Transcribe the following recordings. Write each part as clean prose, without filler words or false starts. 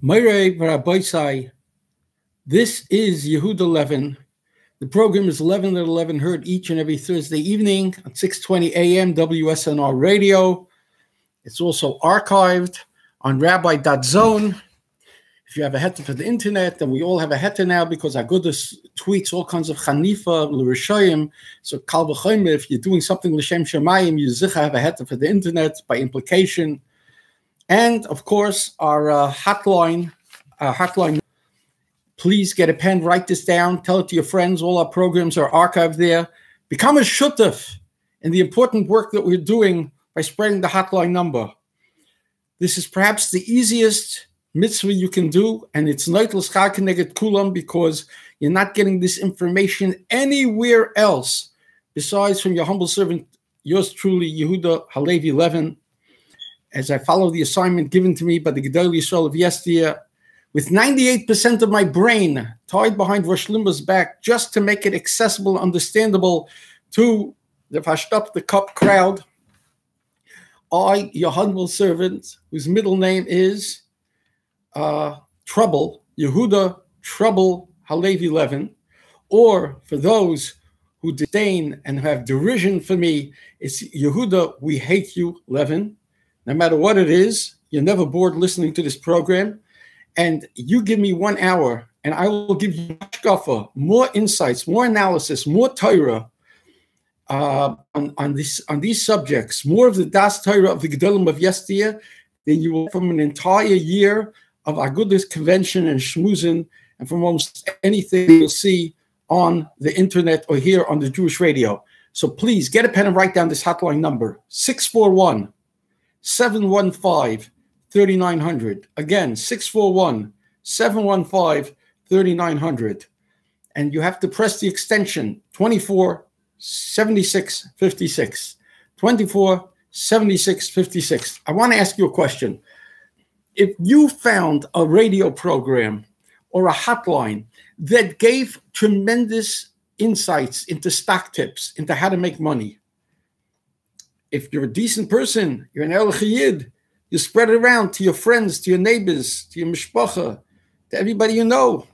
Moirei Varaboisai, this is Yehud 11. The program is 11 at 11, heard each and every Thursday evening at 6:20 a.m. WSNR radio. It's also archived on rabbi.zone. If you have a heter for the internet, and we all have a heter now because Agudas tweets all kinds of Chanifa, L'Rishayim. So Kal v'chomer, if you're doing something L'Shem Shemayim, you zicha have a heter for the internet by implication. And of course, our hotline. Please get a pen, write this down, tell it to your friends. All our programs are archived there. Become a shutaf in the important work that we're doing by spreading the hotline number. This is perhaps the easiest mitzvah you can do, and it's not l'schar k'neged kulam because you're not getting this information anywhere else besides from your humble servant, yours truly, Yehuda Halevi Levin, as I follow the assignment given to me by the Gedol Yisrael of yesteryear, with 98% of my brain tied behind Rosh Limba's back just to make it accessible, understandable to the Vashtap the Cup crowd. I, your humble servant, whose middle name is Trouble, Yehuda Trouble Halevi Levin, or for those who disdain and have derision for me, it's Yehuda, we hate you, Levin. No matter what it is, you're never bored listening to this program. And you give me 1 hour, and I will give you hashkafa, more insights, more analysis, more Torah on these subjects, more of the Das Torah of the Gedolim of yesteryear than you will from an entire year of Agudas convention and shmuzin, and from almost anything you'll see on the internet or here on the Jewish radio. So please get a pen and write down this hotline number, 641-715-3900. Again, 641-715-3900. And you have to press the extension 247656. 247656. I want to ask you a question. If you found a radio program or a hotline that gave tremendous insights into stock tips, into how to make money, if you're a decent person, you're an Erlich Yid, you spread it around to your friends, to your neighbors, to your mishpacha, to everybody you know,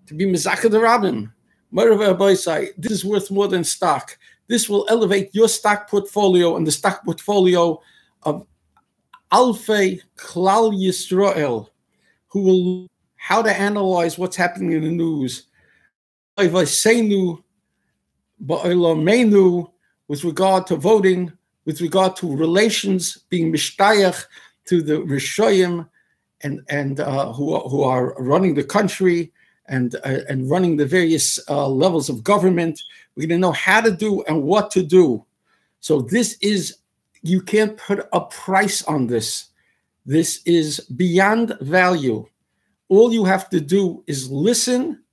to be mizaka the rabbim. This is worth more than stock. This will elevate your stock portfolio and the stock portfolio of Alfei Klal Yisrael, who will how to analyze what's happening in the news. With regard to voting, with regard to relations being mishtayach to the Rishoyim and who are running the country and running the various levels of government. We're going to know how to do and what to do. So this is, you can't put a price on this. This is beyond value. All you have to do is listen,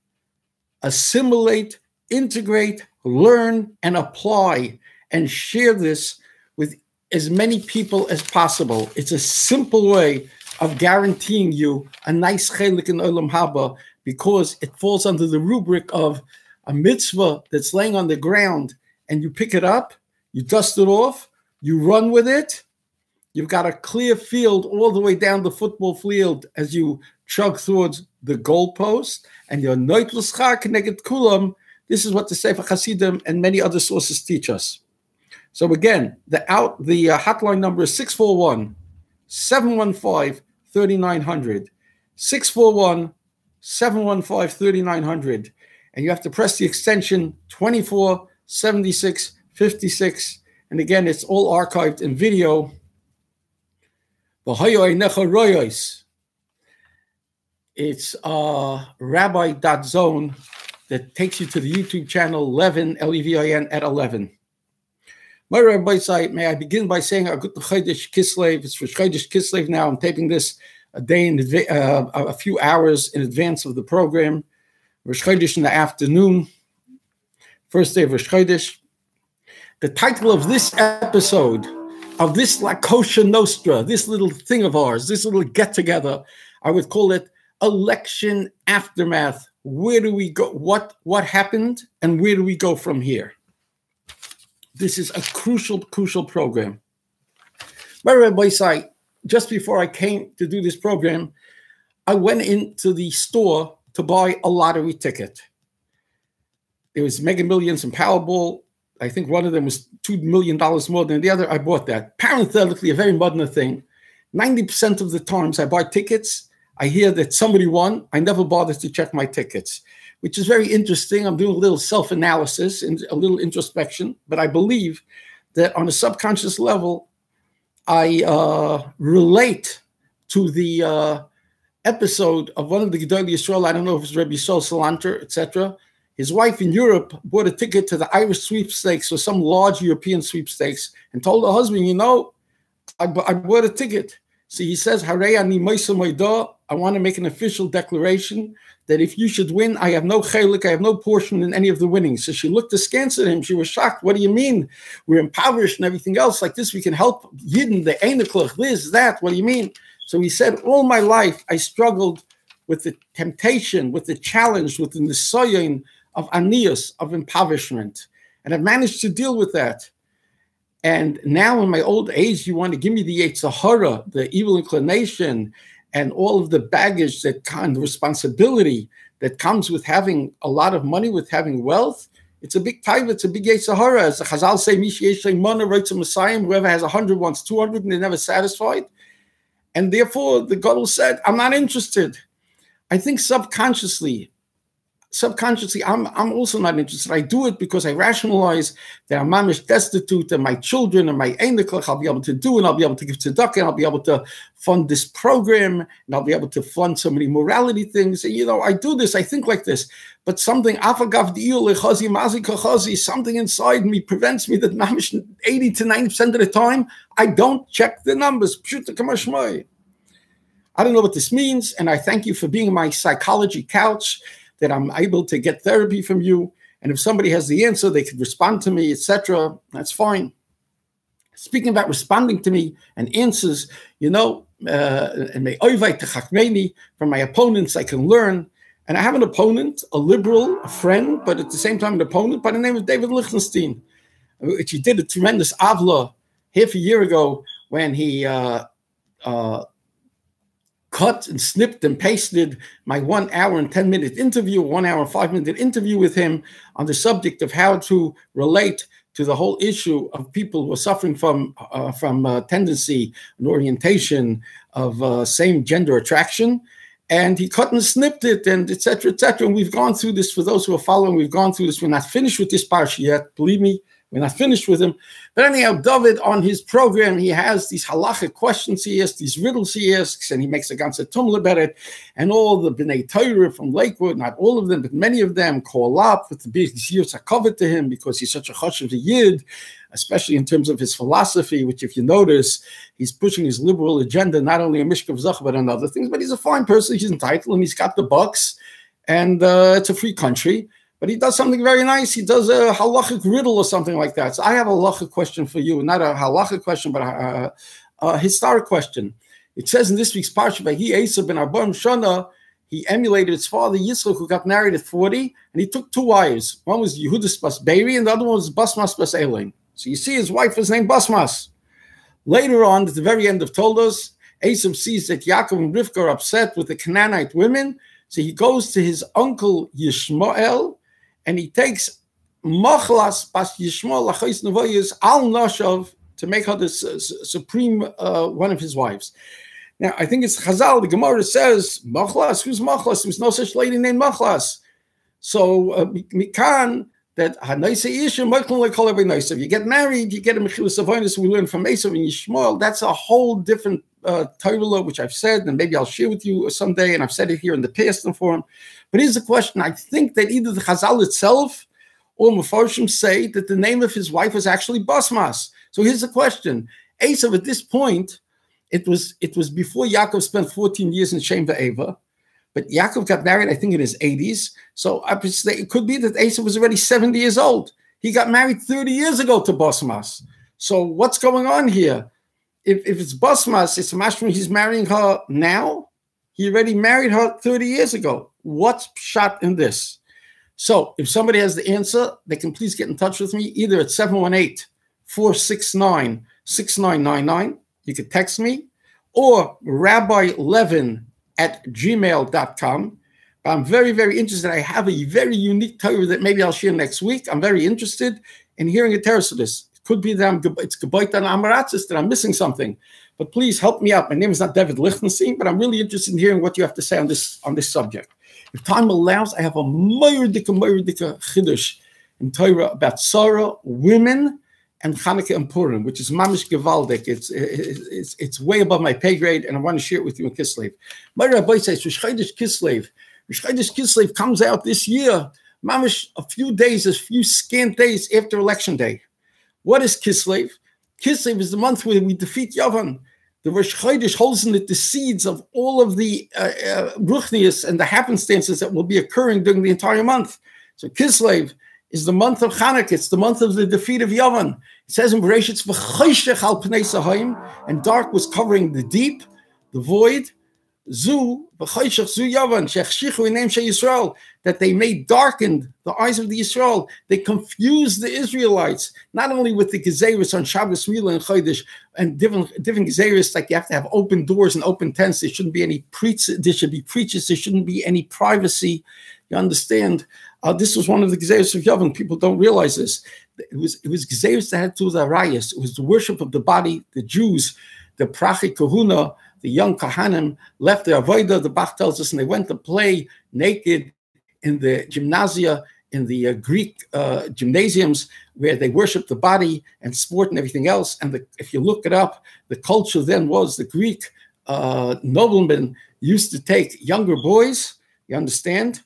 assimilate, integrate, learn, and apply, and share this with as many people as possible. It's a simple way of guaranteeing you a nice chelik in Olam Haba, because it falls under the rubric of a mitzvah that's laying on the ground, and you pick it up, you dust it off, you run with it. You've got a clear field all the way down the football field as you chug towards the goalpost, and you're noit l'schar k'neged kulam. This is what the Sefer Hasidim and many other sources teach us. So again, the hotline number is 641-715-3900. 641-715-3900. And you have to press the extension 247656. And again, it's all archived in video. It's rabbi.zone that takes you to the YouTube channel Levin, Levin at 11. My Rabbi site, may I begin by saying a good Chodesh Kislev. It's for Chodesh Kislev now. I'm taping this a few hours in advance of the program. Rosh Chodesh in the afternoon, first day of Rosh Chodesh. The title of this episode, of this La Kosher Nostra, this little thing of ours, this little get-together, I would call it Election Aftermath. Where do we go? What happened, and where do we go from here? This is a crucial program. My Rabbi site, just before I came to do this program, I went into the store to buy a lottery ticket. It was Mega Millions and Powerball. I think one of them was $2 million more than the other. I bought that. Parenthetically, a very modern thing. 90% of the times I buy tickets, I hear that somebody won. I never bother to check my tickets, which is very interesting. I'm doing a little self-analysis and a little introspection, but I believe that on a subconscious level, I relate to the episode of one of the Gedolei Yisrael. I don't know if it's Rabbi Yisrael Salanter, etc. His wife in Europe bought a ticket to the Irish sweepstakes or some large European sweepstakes and told her husband, you know, I bought a ticket. So he says, Harei ani moisa moida, I want to make an official declaration that if you should win, I have no chelik, I have no portion in any of the winnings. So she looked askance at him. She was shocked. What do you mean? We're impoverished and everything else like this. We can help Yidden, the Eineklach, this, that. What do you mean? So he said, all my life, I struggled with the temptation, with the challenge, with the nisayon of anius, of impoverishment. And I've managed to deal with that. And now in my old age, you want to give me the Yetzer Hara, the evil inclination, and all of the baggage, that kind of responsibility that comes with having a lot of money, with having wealth. It's a big taiva, it's a big Yetzer Hara. As the Chazal say, whoever has 100 wants 200 and they're never satisfied. And therefore, the Gadol said, I'm not interested. I think subconsciously, I'm also not interested. I do it because I rationalize that I'm mamish destitute and my children and my eineklach I'll be able to do, and I'll be able to give tzedakah, and I'll be able to fund this program, and I'll be able to fund so many morality things. And, you know, I do this, I think like this, but something something inside me prevents me that mamish 80 to 90% of the time, I don't check the numbers. I don't know what this means, and I thank you for being my psychology couch, that I'm able to get therapy from you. And if somebody has the answer, they could respond to me, etc. That's fine. Speaking about responding to me and answers, you know, and from my opponents, I can learn. And I have an opponent, a liberal, a friend, but at the same time an opponent by the name of David Lichtenstein, which he did a tremendous avla half a year ago when he cut and snipped and pasted my 1 hour and 10-minute interview, 1 hour and 5-minute interview with him on the subject of how to relate to the whole issue of people who are suffering from tendency and orientation of same gender attraction. And he cut and snipped it, and et cetera, et cetera. And we've gone through this. For those who are following, we've gone through this. We're not finished with this parsha yet. Believe me, we're not finished with him. But anyhow, David, on his program, he has these halachic questions he asks, these riddles he asks, and he makes a ganze tumble about it. And all the B'nai Torah from Lakewood, not all of them, but many of them, call up with the big years covered to him because he's such a chashuv yid, especially in terms of his philosophy, which, if you notice, he's pushing his liberal agenda, not only on Mishkav Zach, but on other things. But he's a fine person. He's entitled, and he's got the bucks, and it's a free country. But he does something very nice. He does a halachic riddle or something like that. So I have a halachic question for you, not a halachic question, but a historic question. It says in this week's parsha, "Vahi Esav ben 40 shana," he emulated his father Yitzchak, who got married at 40, and he took 2 wives. One was Yehudis bas Beiri, and the other one was Basmas bas Elin. So you see, his wife was named Basmas. Later on, at the very end of Toldos, Esav sees that Yaakov and Rivka are upset with the Canaanite women, so he goes to his uncle Yishmael, and he takes Machlas Bas Yishmael Lachos Nevoyos Al Noshav to make her the supreme one of his wives. Now, I think it's Chazal, the Gemara says, Machlas, who's Machlas? There's no such lady named Machlas. So, Mikan, that if you get married, you get a Mechilus Avonis. We learn from Esav and Yishmael. That's a whole different Torah, which I've said, and maybe I'll share with you someday, and I've said it here in the past and forum. But here's the question. I think that either the Chazal itself or Mefarshim say that the name of his wife was actually Basmas. So here's the question. Esav, at this point, it was before Yaakov spent 14 years in Shem Ve'eva, but Yaakov got married, I think, in his 80s. So it could be that Esav was already 70 years old. He got married 30 years ago to Basmas. So what's going on here? If it's Basmas, it's mashma he's marrying her now. He already married her 30 years ago. What's shot in this? So if somebody has the answer, they can please get in touch with me, either at 718-469-6999. You could text me, or rabbilevin@gmail.com. But I'm very, very interested. I have a very unique Torah that maybe I'll share next week. I'm very interested in hearing a Torah. So this could be that it's Gebaita and Amaratzis, that I'm missing something. But please help me out. My name is not David Lichtenstein, but I'm really interested in hearing what you have to say on this subject. If time allows, I have a Moyerdika Chiddush in Torah about Sarah, women, and Chanukah and Purim, which is mamish gevaldik. It's way above my pay grade, and I want to share it with you in Kislev. My rabbi says Rosh Chodesh Kislev. Rosh Chodesh Kislev comes out this year, mamish a few scant days after Election Day. What is Kislev? Kislev is the month where we defeat Yavan. The Rosh Chodesh holds in it the seeds of all of the ruchnius and the happenstances that will be occurring during the entire month. So Kislev is the month of Chanukah. It's the month of the defeat of Yavan. It says in Bereshit, "V'choshech al pnei Sahayim," and dark was covering the deep, the void. Zu v'choshech zu Yavan shechshichu eneim she Yisrael, that they made darkened the eyes of the Yisrael. They confused the Israelites not only with the gezeirus on Shabbos, Mila, and Chodesh, and different gezeirus, like you have to have open doors and open tents. There shouldn't be any there should be preachers. There shouldn't be any privacy. You understand? This was one of the gezeirus of Yavan. People don't realize this. It was gezeirus that had to do with arayas. It was the worship of the body. The Jews, the prachi kahuna, the young kahanim, left their avodah, the Bach tells us, and they went to play naked in the gymnasia, in the Greek gymnasiums, where they worshiped the body and sport and everything else. And if you look it up, the culture then was the Greek noblemen used to take younger boys, you understand,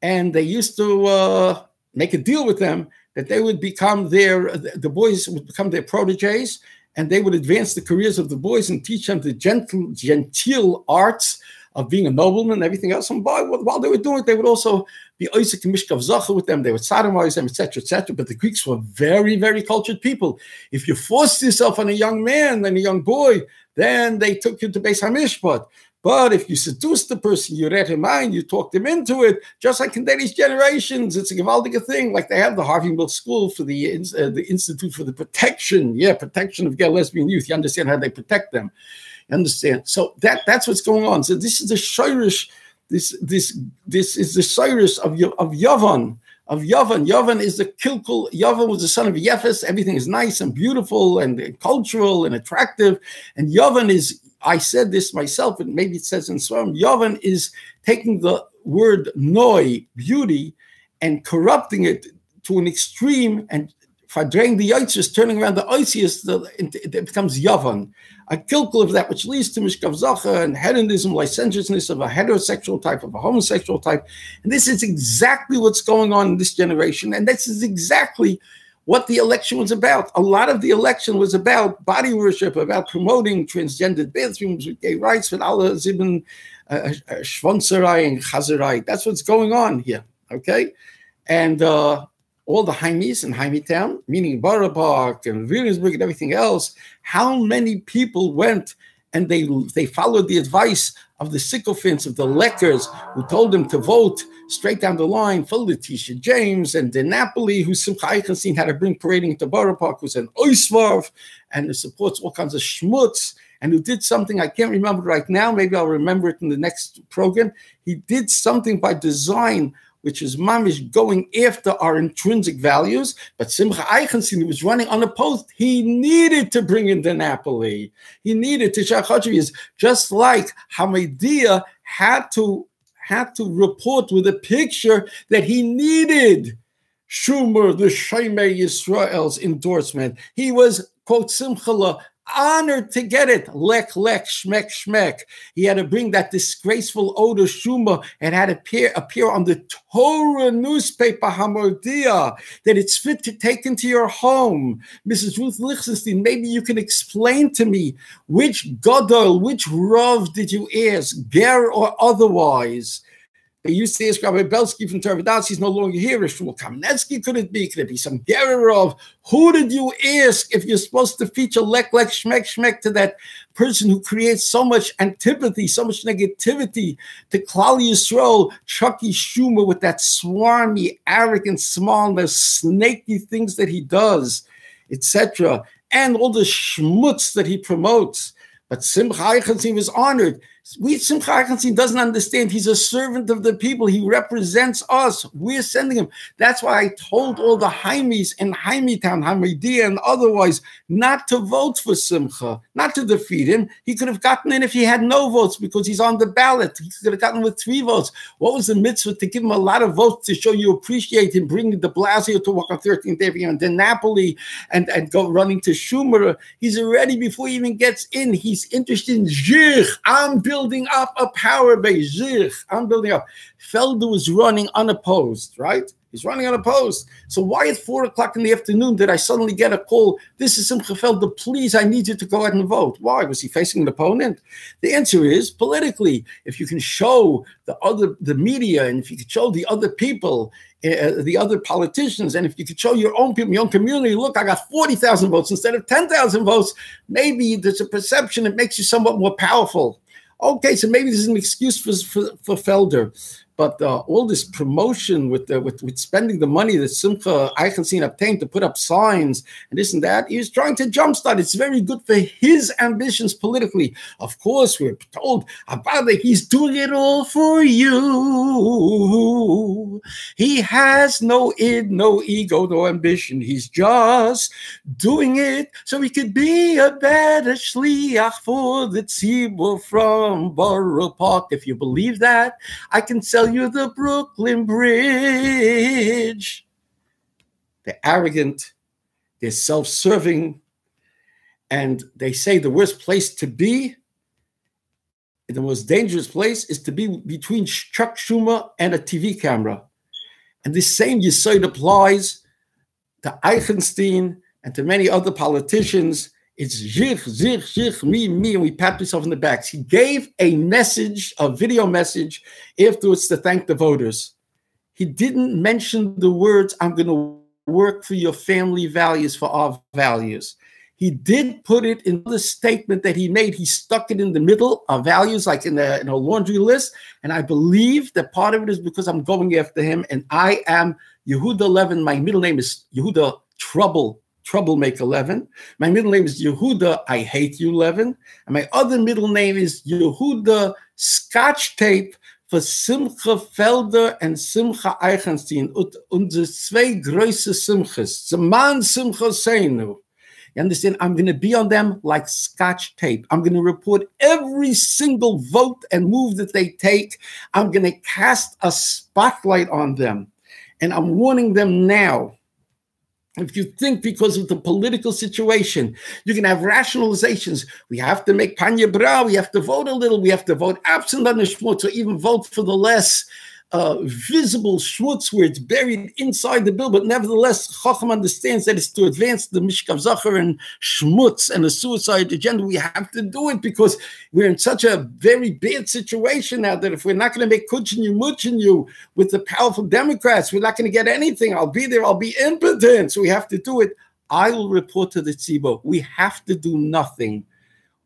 and they used to make a deal with them that they would become the boys would become their proteges, and they would advance the careers of the boys and teach them the genteel arts of being a nobleman and everything else. And while they were doing it, they would also be Isaac and Mishkav Zacha with them. They would sodomize them, etc., etc. But the Greeks were very, very cultured people. If you forced yourself on a young man and a young boy, then they took you to Beis HaMishpat. But if you seduced the person, you read him mind, you talked him into it, just like in these generations, it's a gewaldige thing. Like they have the Harvey Milk School for the Institute for the protection of gay lesbian youth. You understand how they protect them. You understand? So that's what's going on. So this is the shirish. This is the shirish of Yavan. Yavan is the kilkul. Yavan was the son of Yefes. Everything is nice and beautiful and cultural and attractive. And Yavan is, I said this myself, and maybe it says in Swarm, Yavan is taking the word noi, beauty, and corrupting it to an extreme, and fadrein the yitzis, turning around the oisius, it becomes Yavan, a kilkul of that, which leads to mishkav zacha and hedonism, licentiousness of a heterosexual type, of a homosexual type. And this is exactly what's going on in this generation, and this is exactly what the election was about. A lot of the election was about body worship, about promoting transgendered bathrooms with gay rights, with Allah Zibin, Shvonsarai and Chazarai. That's what's going on here, okay? And all the Haimis in Haimi Town, meaning Barabak and Williamsburg and everything else, how many people went and they followed the advice of the sycophants, of the leckers, who told them to vote straight down the line for Letitia James and DeNapoli, who Simcha Eichenstein had to bring parading into Borough Park, who's an oisvarv and who supports all kinds of schmutz, and who did something, I can't remember right now, maybe I'll remember it in the next program. He did something by design, which is mamish going after our intrinsic values. But Simcha Eichenstein, who was running unopposed, he needed to bring in DeNapoli. He needed to Shachachvi, just like Hamadia had to report with a picture that he needed Schumer, the Shemei Yisrael's endorsement. He was, quote, Simchala, honored to get it. Lek, shmek, shmek. He had to bring that disgraceful odor Schumer and had to appear on the Torah newspaper Hamodia, that it's fit to take into your home. Mrs. Ruth Lichtenstein, maybe you can explain to me which Gadol, which Rav did you ask, Ger or otherwise? They used to ask Rabbi Belsky from Tervadas. He's no longer here. Shmuel Kamenetsky, could it be? Could it be some Gerarov? Who did you ask if you're supposed to feature lek, shmek to that person who creates so much antipathy, so much negativity to Klal Yisrael, Chucky Schumer, with that swarmy, arrogant, small, the snaky things that he does, etc., and all the schmutz that he promotes? But Simcha Eichenstein was honored. Simcha Eichenstein doesn't understand. He's a servant of the people. He represents us. We're sending him. That's why I told all the Haimis in Haimitown, Hamidia and otherwise, not to vote for Simcha, not to defeat him. He could have gotten in if he had no votes because he's on the ballot. He could have gotten with 3 votes. What was the mitzvah? To give him a lot of votes to show you appreciate him, bringing de Blasio to walk on 13th Avenue and then Napoli and go running to Schumer. He's already, before he even gets in, he's interested in Zich. I'm building up a power base. Zich. I'm building up. Felder was running unopposed, right? He's running unopposed. So why at 4 o'clock in the afternoon did I suddenly get a call? This is Simcha Felder. Please, I need you to go ahead and vote. Why? Was he facing an opponent? The answer is politically. If you can show the media, and if you can show the other people, the other politicians, and if you could show your own people, your own community, look, I got 40,000 votes instead of 10,000 votes, maybe there's a perception that makes you somewhat more powerful. Okay, so maybe there's an excuse for Felder. But all this promotion with spending the money that Simcha Eichenstein obtained to put up signs and this and that, he was trying to jumpstart. It's very good for his ambitions politically. Of course, we're told about it. He's doing it all for you. He has no id, no ego, no ambition. He's just doing it so he could be a better shliach for the tzibur from Borough Park. If you believe that, I can sell you the Brooklyn Bridge. They're arrogant, they're self-serving, and they say the worst place to be, the most dangerous place, is to be between Chuck Schumer and a TV camera. And this same yesod applies to Eichenstein and to many other politicians. It's zich, me, and we pat ourselves in the backs. He gave a message, a video message, afterwards to thank the voters. He didn't mention the words, I'm going to work for your family values, for our values. He did put it in the statement that he made. He stuck it in the middle of values, like in a laundry list. And I believe that part of it is because I'm going after him. And I am Yehuda Levin. My middle name is Yehuda Troublemaker Levin. My middle name is Yehuda I Hate You Levin. And my other middle name is Yehuda Scotch Tape for Simcha Felder and Simcha Eichenstein. Unsere zwei größte Simchas. Zaman Simcha Seinu. You understand? I'm going to be on them like Scotch tape. I'm going to report every single vote and move that they take. I'm going to cast a spotlight on them. And I'm warning them now. If you think because of the political situation, you can have rationalizations. We have to make Panya Bra, we have to vote a little, we have to vote absent on the schmutz, or even vote for the less visible schmutz where it's buried inside the bill, but nevertheless, Chacham understands that it's to advance the Mishkav Zachar and schmutz and the suicide agenda. We have to do it because we're in such a very bad situation now that if we're not going to make kuchin you, muchin you with the powerful Democrats, we're not going to get anything. I'll be there, I'll be impotent. So we have to do it. I will report to the tzibur. We have to do nothing.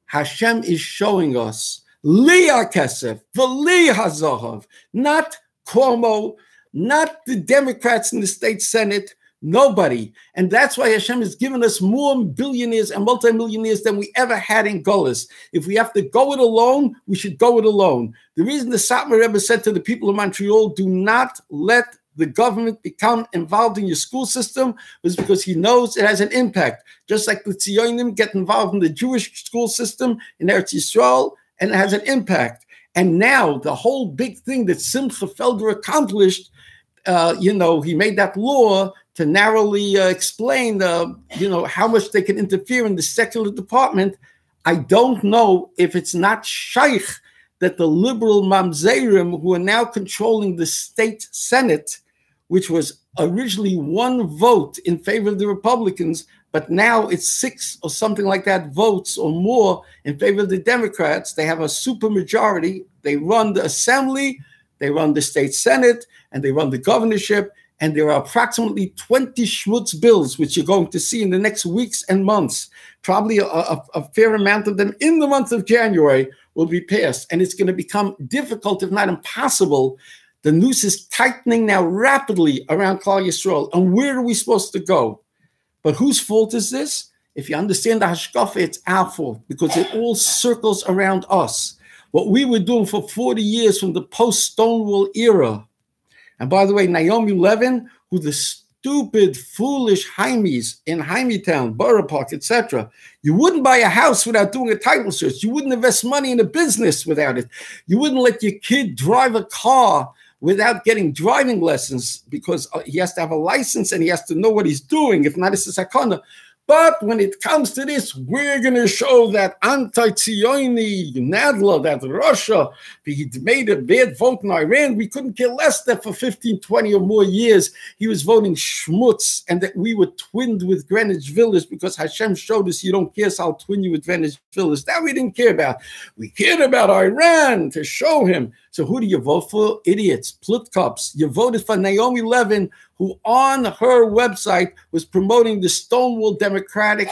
Hashem is showing us Li HaKesef, V'li HaZahav, not Cuomo, not the Democrats in the state Senate, nobody. And that's why Hashem has given us more billionaires and multimillionaires than we ever had in Golis. If we have to go it alone, we should go it alone. The reason the Satmar Rebbe said to the people of Montreal, do not let the government become involved in your school system, was because he knows it has an impact. Just like the Tzionim get involved in the Jewish school system in Eretz Yisrael, and it has an impact. And now the whole big thing that Simcha Felder accomplished, he made that law to narrowly explain, how much they can interfere in the secular department. I don't know if it's not shaykh that the liberal mamzerim, who are now controlling the state Senate, which was originally 1 vote in favor of the Republicans, but now it's 6 or something like that votes or more in favor of the Democrats. They have a super majority. They run the assembly, they run the state Senate, and they run the governorship. And there are approximately 20 schmutz bills, which you're going to see in the next weeks and months. Probably a fair amount of them in the month of January will be passed. And it's going to become difficult, if not impossible. The noose is tightening now rapidly around Klal Yisrael. And where are we supposed to go? But whose fault is this? If you understand the hashkafa, it's our fault because it all circles around us. What we were doing for 40 years from the post-Stonewall era. And by the way, Naomi Levin, who the stupid, foolish Jaimes in Jaimetown, Borough Park, etc. You wouldn't buy a house without doing a title search. You wouldn't invest money in a business without it. You wouldn't let your kid drive a car without getting driving lessons because he has to have a license and he has to know what he's doing. If not, it's a sakana. But when it comes to this, we're going to show that anti-Zioni Nadler, that Russia, he made a bad vote in Iran. We couldn't care less that for 15, 20 or more years, he was voting schmutz and that we were twinned with Greenwich Village because Hashem showed us you don't care, so I'll twin you with Greenwich Village. That we didn't care about. We cared about Iran to show him. So who do you vote for? Idiots, plutkops. You voted for Naomi Levin, who on her website was promoting the Stonewall Democratic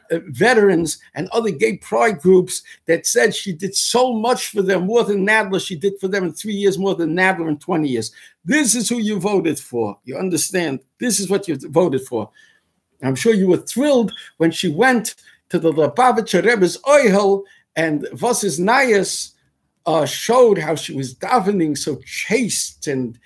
veterans and other gay pride groups that said she did so much for them, more than Nadler she did for them in 3 years, more than Nadler in 20 years. This is who you voted for. You understand? This is what you voted for. I'm sure you were thrilled when she went to the Lubavitcher Rebbe's Oihel and Vosis Nayas showed how she was davening so chaste and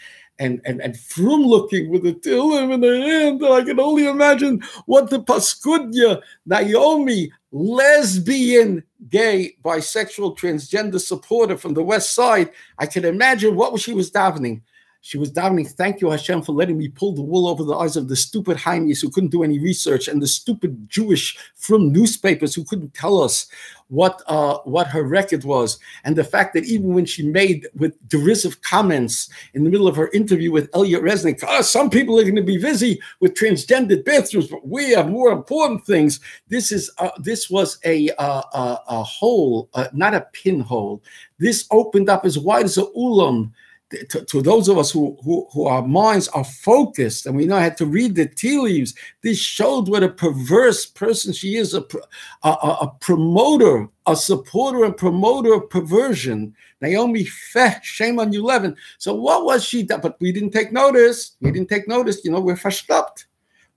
frum looking with a tillim in her hand. I can only imagine what the Paskudya, Naomi, lesbian, gay, bisexual, transgender supporter from the West Side, I can imagine what she was davening. She was davening, thank you, Hashem, for letting me pull the wool over the eyes of the stupid Jaimes who couldn't do any research and the stupid Jewish from newspapers who couldn't tell us what her record was. And the fact that even when she made with derisive comments in the middle of her interview with Elliot Resnick, some people are going to be busy with transgendered bathrooms, but we have more important things. This was a hole, not a pinhole. This opened up as wide as a ulam. To those of us who our minds are focused and we know how to read the tea leaves, this showed what a perverse person she is, a promoter, a supporter and promoter of perversion. Naomi Feh, shame on you, Levin. So what was she? But we didn't take notice. We didn't take notice. You know, we're verstoppt.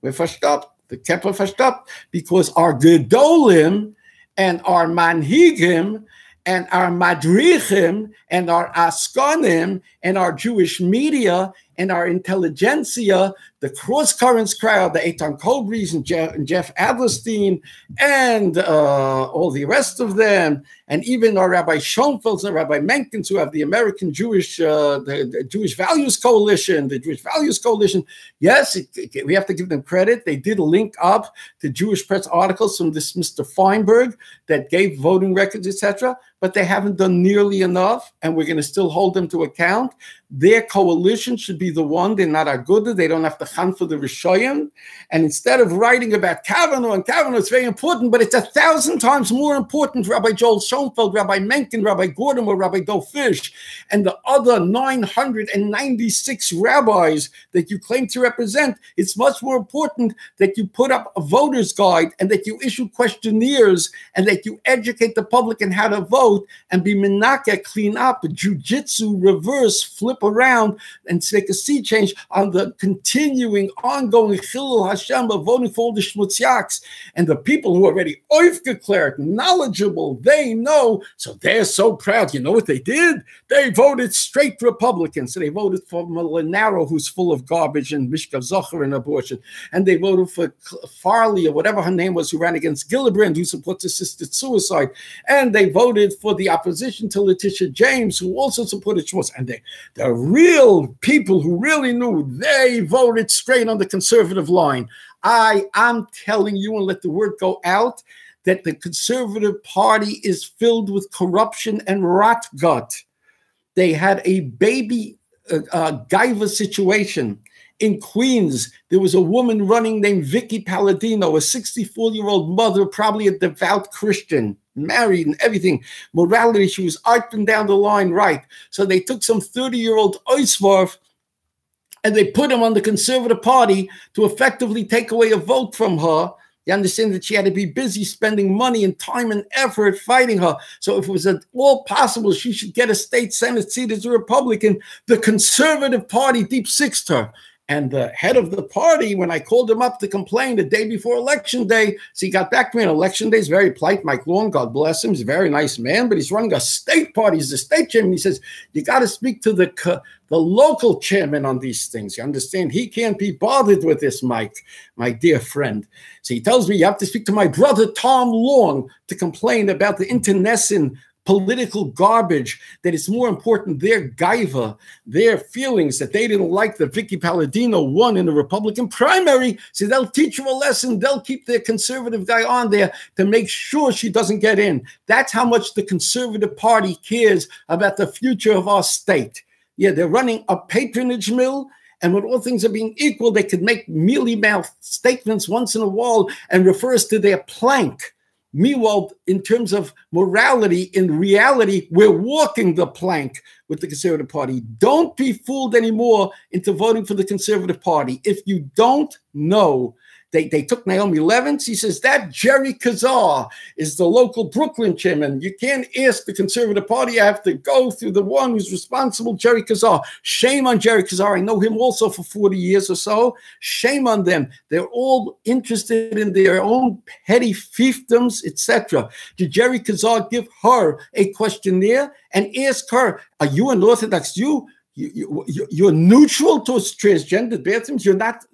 We're verstoppt. The Kepler verstoppt because our Gedolim and our Manhigim and our madrichim and our askonim and our Jewish media and our intelligentsia, the cross currents crowd, the Eitan Kolbris and Jeff Adlerstein and all the rest of them, and even our Rabbi Schoenfelds and Rabbi Menkins who have the American Jewish, the Jewish Values Coalition, the Jewish Values Coalition. Yes, we have to give them credit. They did link up to Jewish press articles from this Mr. Feinberg that gave voting records, etc., but they haven't done nearly enough, and we're going to still hold them to account. Their coalition should be the one. They're not Aguda. They don't have to hunt for the Rishoyim. And instead of writing about Kavanaugh, and Kavanaugh is very important, but it's 1,000 times more important for Rabbi Joel Schoenfeld, Rabbi Menken, Rabbi Gordon, or Rabbi Dov Fish, and the other 996 rabbis that you claim to represent. It's much more important that you put up a voter's guide and that you issue questionnaires and that you educate the public in how to vote and be menaka, clean up, jujitsu, reverse, flip around, and take a sea change on the continuing, ongoing Chilul Hashem of voting for all the Shmutziaks. And the people who are already oif-declared, knowledgeable, they know, so they're so proud. You know what they did? They voted straight Republican. So they voted for Molinaro, who's full of garbage and Mishkav Zohar and abortion. And they voted for Farley, or whatever her name was, who ran against Gillibrand, who supports assisted suicide. And they voted for the opposition to Letitia James, who also supported Schwartz. And the real people who really knew, they voted straight on the conservative line. I'm telling you, and let the word go out, that the Conservative Party is filled with corruption and rot gut. They had a baby Gaiva situation. In Queens, there was a woman running named Vicky Palladino, a 64-year-old mother, probably a devout Christian, married and everything. Morality, she was up and down the line right. So they took some 30-year-old Oisvarf and they put him on the Conservative Party to effectively take away a vote from her. You understand that she had to be busy spending money and time and effort fighting her. So if it was at all possible she should get a state Senate seat as a Republican, the Conservative Party deep-sixed her. And the head of the party, when I called him up to complain the day before election day, so he got back to me on election day. He's very polite. Mike Long, God bless him. He's a very nice man, but he's running a state party. He's the state chairman. He says, you got to speak to the local chairman on these things. You understand? He can't be bothered with this, Mike, my dear friend. So he tells me, you have to speak to my brother, Tom Long, to complain about the internecine political garbage, that it's more important their gaiva, their feelings that they didn't like that Vicky Palladino won in the Republican primary. So they'll teach you a lesson. They'll keep their conservative guy on there to make sure she doesn't get in. That's how much the Conservative Party cares about the future of our state. Yeah, they're running a patronage mill, and when all things are being equal, they could make mealy-mouthed statements once in a while and refer us to their plank. Meanwhile, in terms of morality, in reality, we're walking the plank with the Conservative Party. Don't be fooled anymore into voting for the Conservative Party. If you don't know, they took Naomi Levins. He says that Jerry Kazar is the local Brooklyn chairman. You can't ask the Conservative Party. You have to go through the one who's responsible, Jerry Kazar. Shame on Jerry Kazar. I know him also for 40 years or so. Shame on them. They're all interested in their own petty fiefdoms, etc. Did Jerry Kazar give her a questionnaire and ask her, are you an Orthodox Jew? You're neutral towards transgender bathrooms? You're not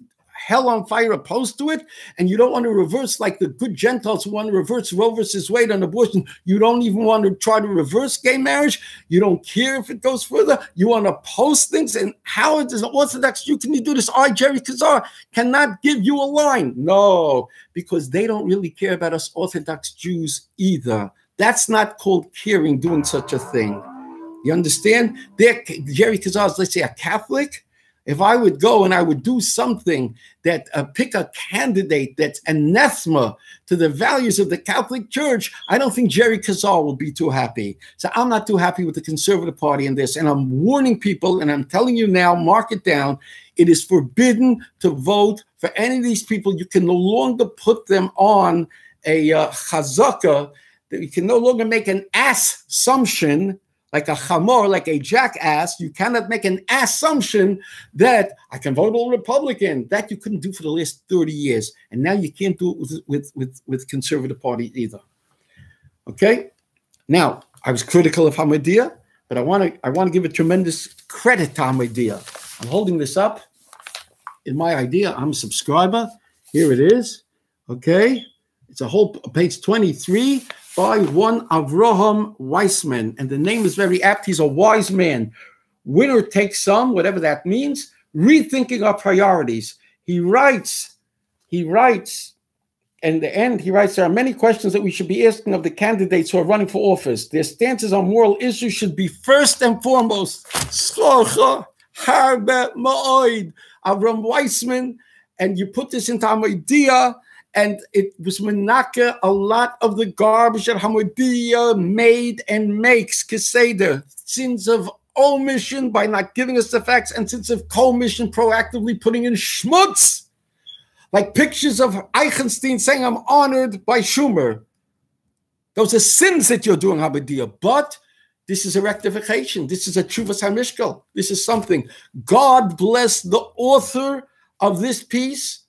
hell on fire opposed to it, and you don't want to reverse like the good Gentiles who want to reverse Roe versus Wade on abortion. You don't even want to try to reverse gay marriage. You don't care if it goes further. You want to oppose things. And how as an Orthodox Jew can you do this? I, Jerry Kazar, cannot give you a line. No, because they don't really care about us Orthodox Jews either. That's not called caring, doing such a thing. You understand? Jerry Kazar is, let's say, a Catholic. If I would go and I would do something that pick a candidate that's anathema to the values of the Catholic Church, I don't think Jerry Kazar will be too happy. So I'm not too happy with the Conservative Party in this. And I'm warning people, and I'm telling you now, mark it down, it is forbidden to vote for any of these people. You can no longer put them on a chazaka, that you can no longer make an assumption like a chamor, like a jackass. You cannot make an assumption that I can vote all Republican. That you couldn't do for the last 30 years. And now you can't do it with Conservative Party either. Okay? Now, I was critical of Hamadiyah, but I want to give a tremendous credit to Hamadiyah. I'm holding this up in my idea. I'm a subscriber. Here it is. Okay? It's a whole page 23 by one Avraham Weissman. And the name is very apt. He's a wise man. Winner takes some, whatever that means. Rethinking our priorities. He writes, and in the end, he writes, there are many questions that we should be asking of the candidates who are running for office. Their stances on moral issues should be first and foremost. Avraham Weissman. And you put this into Hamadiyah, and it was menaka a lot of the garbage that Hamadiyah made and makes. Keseder, sins of omission by not giving us the facts, and sins of commission proactively putting in schmutz. Like pictures of Eichenstein saying, I'm honored by Schumer. Those are sins that you're doing, Hamadiyah. But this is a rectification. This is a Tshuvas HaMishkal. This is something. God bless the author of this piece.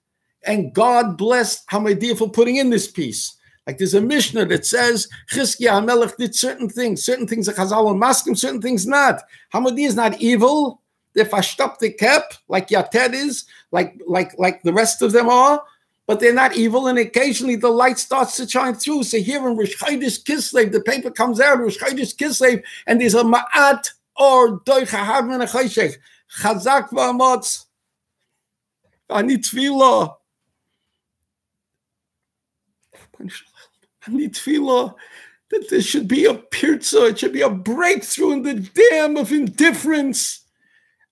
And God bless Hamadiyah for putting in this piece. Like there's a Mishnah that says Chizkiah HaMelech did certain things are Chazal and Maskim, certain things not. Hamadiyah is not evil. They're fashtapte kep, like Yated is, like the rest of them are, but they're not evil. And occasionally the light starts to shine through. So here in Rosh Chodesh Kislev, the paper comes out, Rosh Chodesh Kislev, and there's a ma'at or doich ha'had min ha'choshech, chazak v'amotz, ani tefillah. I need tefillah that there should be a pirza, it should be a breakthrough in the dam of indifference,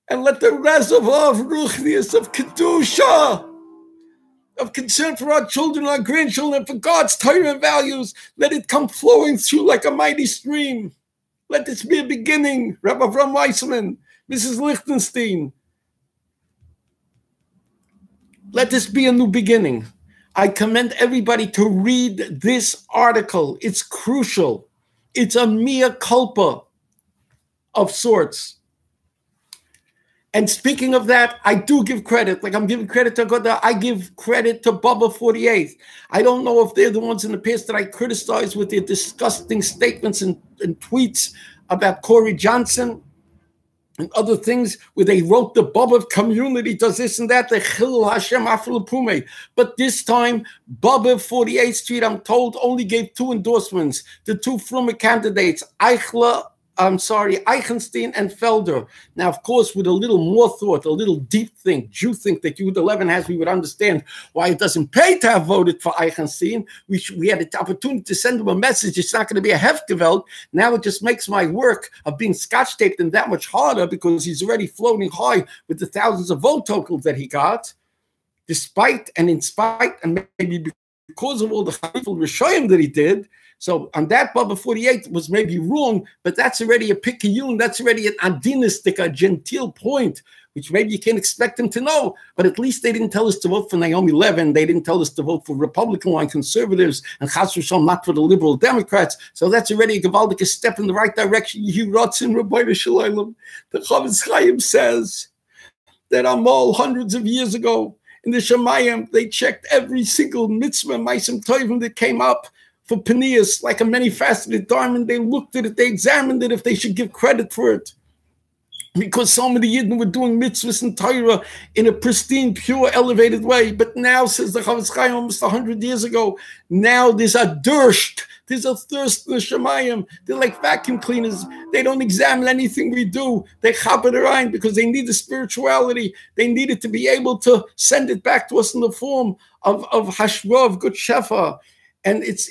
and let the reservoir of ruchnius, of kedusha, of concern for our children, our grandchildren, for God's Torah values, let it come flowing through like a mighty stream. Let this be a beginning. Rabbi Avraham Weissman, Mrs. Lichtenstein, let this be a new beginning. I commend everybody to read this article. It's crucial. It's a mea culpa of sorts. And speaking of that, I do give credit. Like I'm giving credit to God. I give credit to Bubba 48. I don't know if they're the ones in the past that I criticized with their disgusting statements and tweets about Corey Johnson and other things where they wrote the Bubba community does this and that. The Chilul Hashem Afil Pume. But this time, Bubba 48th Street, I'm told, only gave 2 endorsements. The 2 former candidates, Eichenstein and Felder. Now, of course, with a little more thought, a little deep think, Jew think that Yehud 11 has, we would understand why it doesn't pay to have voted for Eichenstein. We had the opportunity to send him a message. It's not going to be a Hefgewalt. Now it just makes my work of being scotch taped and that much harder because he's already floating high with the thousands of vote totals that he got, despite and in spite and maybe because of all the Chayful Rishayim that he did. So on that, Bubba 48 was maybe wrong, but that's already a pikiyun, that's already an adinistic, a genteel point, which maybe you can't expect them to know, but at least they didn't tell us to vote for Naomi Levin, they didn't tell us to vote for Republican line conservatives, and Chas v'Shalom not for the liberal Democrats, so that's already a gewaldige step in the right direction. Yehi Ratzon Rabbeinu Shalom. The Chavetz Chaim says that Amal, hundreds of years ago, in the Shemayim, they checked every single mitzvah, Maisim Tovim that came up, for Penias, like a many-faceted diamond. They looked at it, they examined it, if they should give credit for it. Because so many Yidden were doing mitzvahs and Torah in a pristine, pure, elevated way. But now, says the Chavetz Chaim, almost 100 years ago, now there's a thirst. There's a thirst in the Shemayim. They're like vacuum cleaners. They don't examine anything we do. They chop it around because they need the spirituality. They need it to be able to send it back to us in the form of hashra, of good shefa. And it's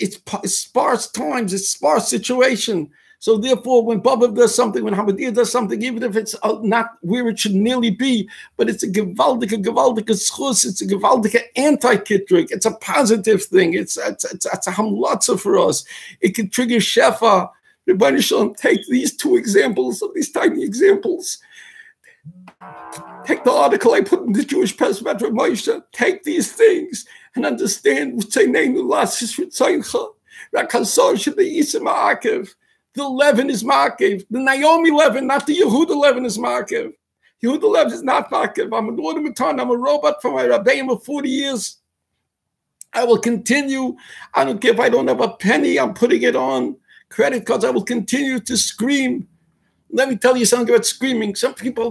sparse times, it's sparse situation. So therefore, when Bubba does something, when Hamadir does something, even if it's not where it should nearly be, but it's a gewaldige schus, it's a gewaldige anti-kitrik, it's a positive thing, it's a hamlatza for us. It can trigger shefa. Rebbeinu Shalom, take these 2 examples, of these tiny examples. Take the article I put in the Jewish Press about Rav Moshe. Take these things and understand the Levin is Ma'akev. The Naomi Levin, not the Yehuda Levin, is Ma'akev. Yehuda Levin is not Ma'akev. I'm an automaton. I'm a robot for my Rabbeim of 40 years. I will continue. I don't care if I don't have a penny. I'm putting it on credit cards. I will continue to scream. Let me tell you something about screaming.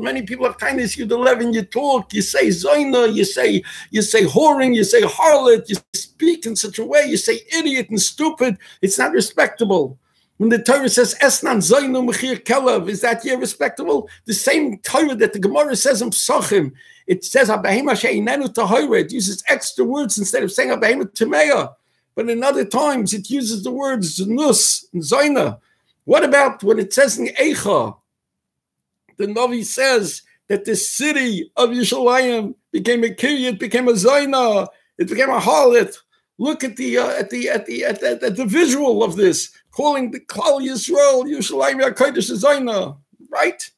Many people have kindness. You're 11, you talk, you say zoina, you say whoring, you say harlot, you speak in such a way, you say idiot and stupid. It's not respectable. When the Torah says esnan zoinu mechir kelav, is that here respectable? The same Torah that the Gemara says in Psachim, it says abahima she'inenu tahora. It uses extra words instead of saying abahima tameya. But in other times it uses the words nus and zoina. What about when it says in Eicha, the Navi says that the city of Yerushalayim became a kiryat, became a zayna, it became a harlot. Look at the visual of this, calling the Klal Yisrael Yerushalayim HaKodesh zayna, right?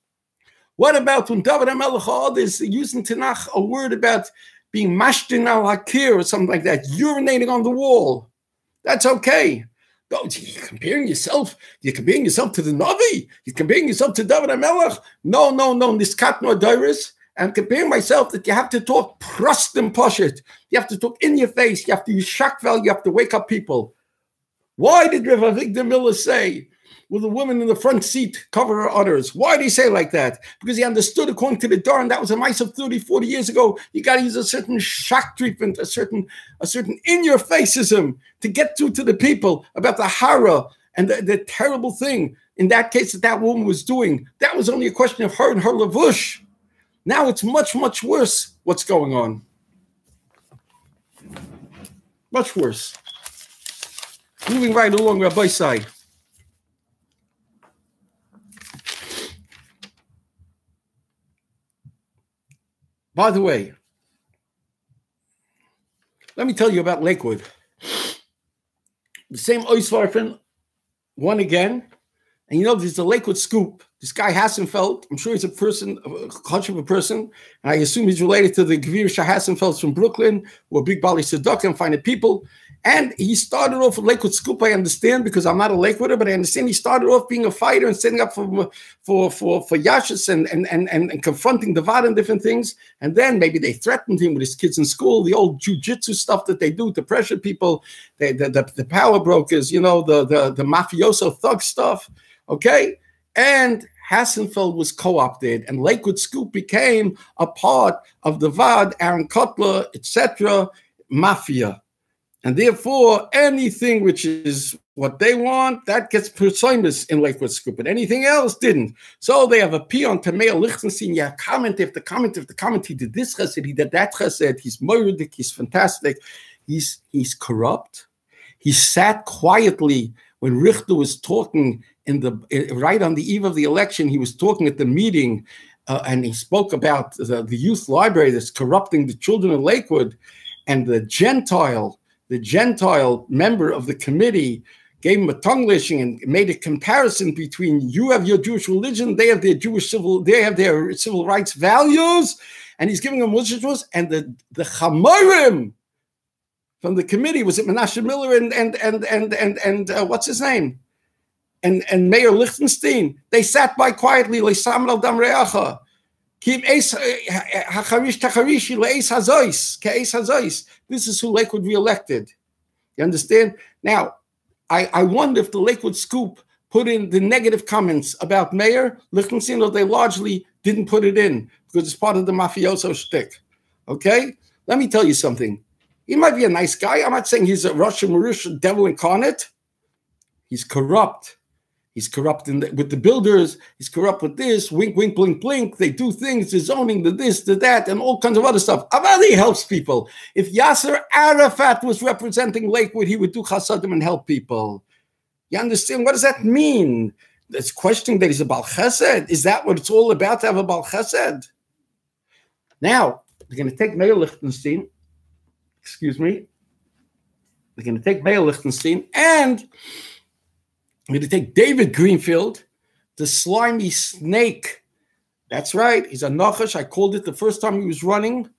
What about when David HaMelech is using Tanakh a word about being mashtin al hakir or something like that, urinating on the wall? That's okay. No, you're comparing yourself to the Navi. You're comparing yourself to David HaMelech. No, niskat no dairis. I'm comparing myself that you have to talk prust and poshit. You have to talk in your face. You have to use shakvel. You have to wake up people. Why did Rav Avigdor Miller say, will the woman in the front seat cover her udders? Why did he say like that? Because he understood, according to the Darn, that was a mice of 30, 40 years ago. You got to use a certain shock treatment, a certain in-your-faceism to get through to the people about the hara and the terrible thing, in that case, that woman was doing. That was only a question of her and her lavush. Now it's much, much worse what's going on. Much worse. Moving right along, Rabbi side. By the way, let me tell you about Lakewood. The same Oisvarfen won again. And you know, there's a Lakewood scoop This guy Hassenfeld, I'm sure he's a person, a culture of a person, and I assume he's related to the Gvir Hassenfelds from Brooklyn, who are big Bali Tzedakah and fine people. And he started off with Lakewood Scoop, I understand, because I'm not a Lakewooder, but I understand he started off being a fighter and standing up for Yashis and confronting the Vada and different things. And then maybe they threatened him with his kids in school, the old jujitsu stuff that they do to pressure people, the power brokers, you know, the mafioso thug stuff, okay? And Hassenfeld was co-opted, and Lakewood Scoop became a part of the VAD, Aaron Kotler, etc., mafia. And therefore, anything which is what they want, that gets personas in Lakewood Scoop, but anything else didn't. So they have a peon to Meir Lichtenstein. Yeah, comment after comment after comment. He did this chesed, he did that chesed. He's moiridik, he's fantastic. He's corrupt. He sat quietly when Richter was talking right on the eve of the election. He was talking at the meeting, and he spoke about the youth library that's corrupting the children of Lakewood, and the Gentile member of the committee gave him a tongue lashing and made a comparison between you have your Jewish religion, they have their civil rights values, and he's giving them Muslim rules. And the Chamorim from the committee, was it Menashe Miller and what's his name? And Mayor Lichtenstein, they sat by quietly, this is who Lakewood reelected. You understand? Now, I wonder if the Lakewood Scoop put in the negative comments about Mayor Lichtenstein, or they largely didn't put it in because it's part of the mafioso shtick. Okay? Let me tell you something. He might be a nice guy. I'm not saying he's a Russian Marush devil incarnate. He's corrupt. He's corrupt with the builders. He's corrupt with this, wink, wink, blink, blink. They do things, the zoning, the this, the that, and all kinds of other stuff. Avadi helps people. If Yasser Arafat was representing Lakewood, he would do chasadim and help people. You understand? What does that mean? It's questioning that he's a Baal Chesed. Is that what it's all about, to have a Baal Chesed? Now, they're going to take Meir Lichtenstein. Excuse me. They're going to take Meir Lichtenstein, and I'm going to take David Greenfield, the slimy snake. That's right. He's a nachash. I called it the first time he was running,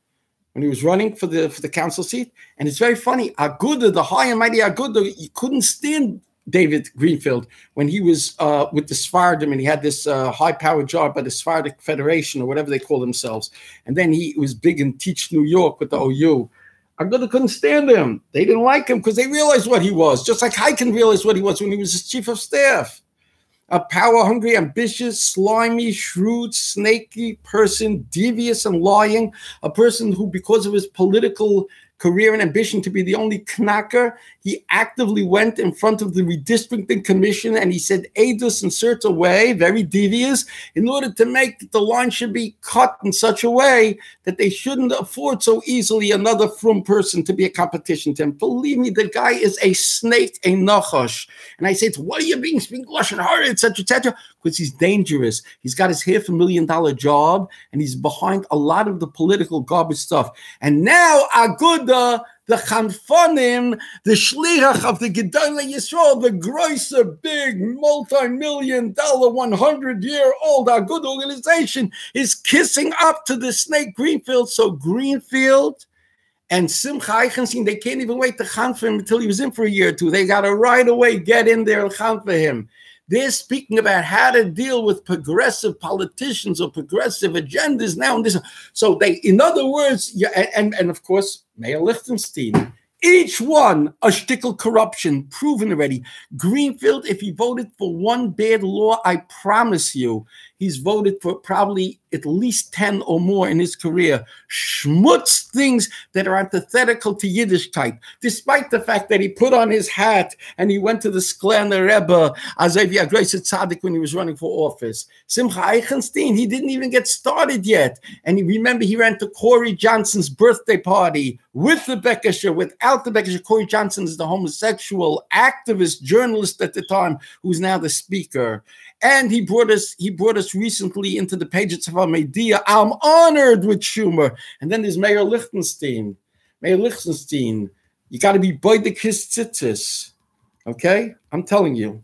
when he was running for the council seat. And it's very funny. Aguda, the high and mighty Aguda, you couldn't stand David Greenfield when he was with the Sephardim, and he had this high-powered job by the Sephardic Federation, or whatever they call themselves. And then he was big in Teach New York with the OU. Aguda couldn't stand him. They didn't like him because they realized what he was, just like Heiken realized what he was when he was his chief of staff. A power-hungry, ambitious, slimy, shrewd, snaky person, devious and lying, a person who, because of his political career and ambition to be the only knacker, he actively went in front of the redistricting commission and he said, Eidus in certain way, very devious, in order to make the line should be cut in such a way that they shouldn't afford so easily another frum person to be a competition to him. Believe me, the guy is a snake, a nachash. And I said, what are you being Lushon Hara, etc., because he's dangerous. He's got his $500,000 job, and he's behind a lot of the political garbage stuff. And now, Aguda, the Chanfonim, the Shliach of the Gedolei Yisrael, the grosser, big, multi-million-dollar, 100-year-old Aguda organization, is kissing up to the snake Greenfield. So Greenfield and Simcha Eichenstein, they can't even wait to chan for him until he was in for a year or two. They got to right away get in there and chan for him. They're speaking about how to deal with progressive politicians or progressive agendas now and this. So they, in other words, yeah, and of course, Mayor Lichtenstein, each one a shtickle corruption, proven already. Greenfield, if he voted for one bad law, I promise you, he's voted for probably at least 10 or more in his career. Schmutz things that are antithetical to Yiddishkeit, despite the fact that he put on his hat and he went to the Sklerner Rebbe, Azevi Agreset Tzaddik, when he was running for office. Simcha Eichenstein, he didn't even get started yet. And remember, he ran to Corey Johnson's birthday party with the Bekesher, without the Bekesher. Corey Johnson is the homosexual activist journalist at the time, who's now the speaker. And he brought us recently into the pages of our media. I'm honored with Schumer. And then there's Mayor Lichtenstein. Mayor Lichtenstein, you got to be boydek his tzitzis. Okay? I'm telling you.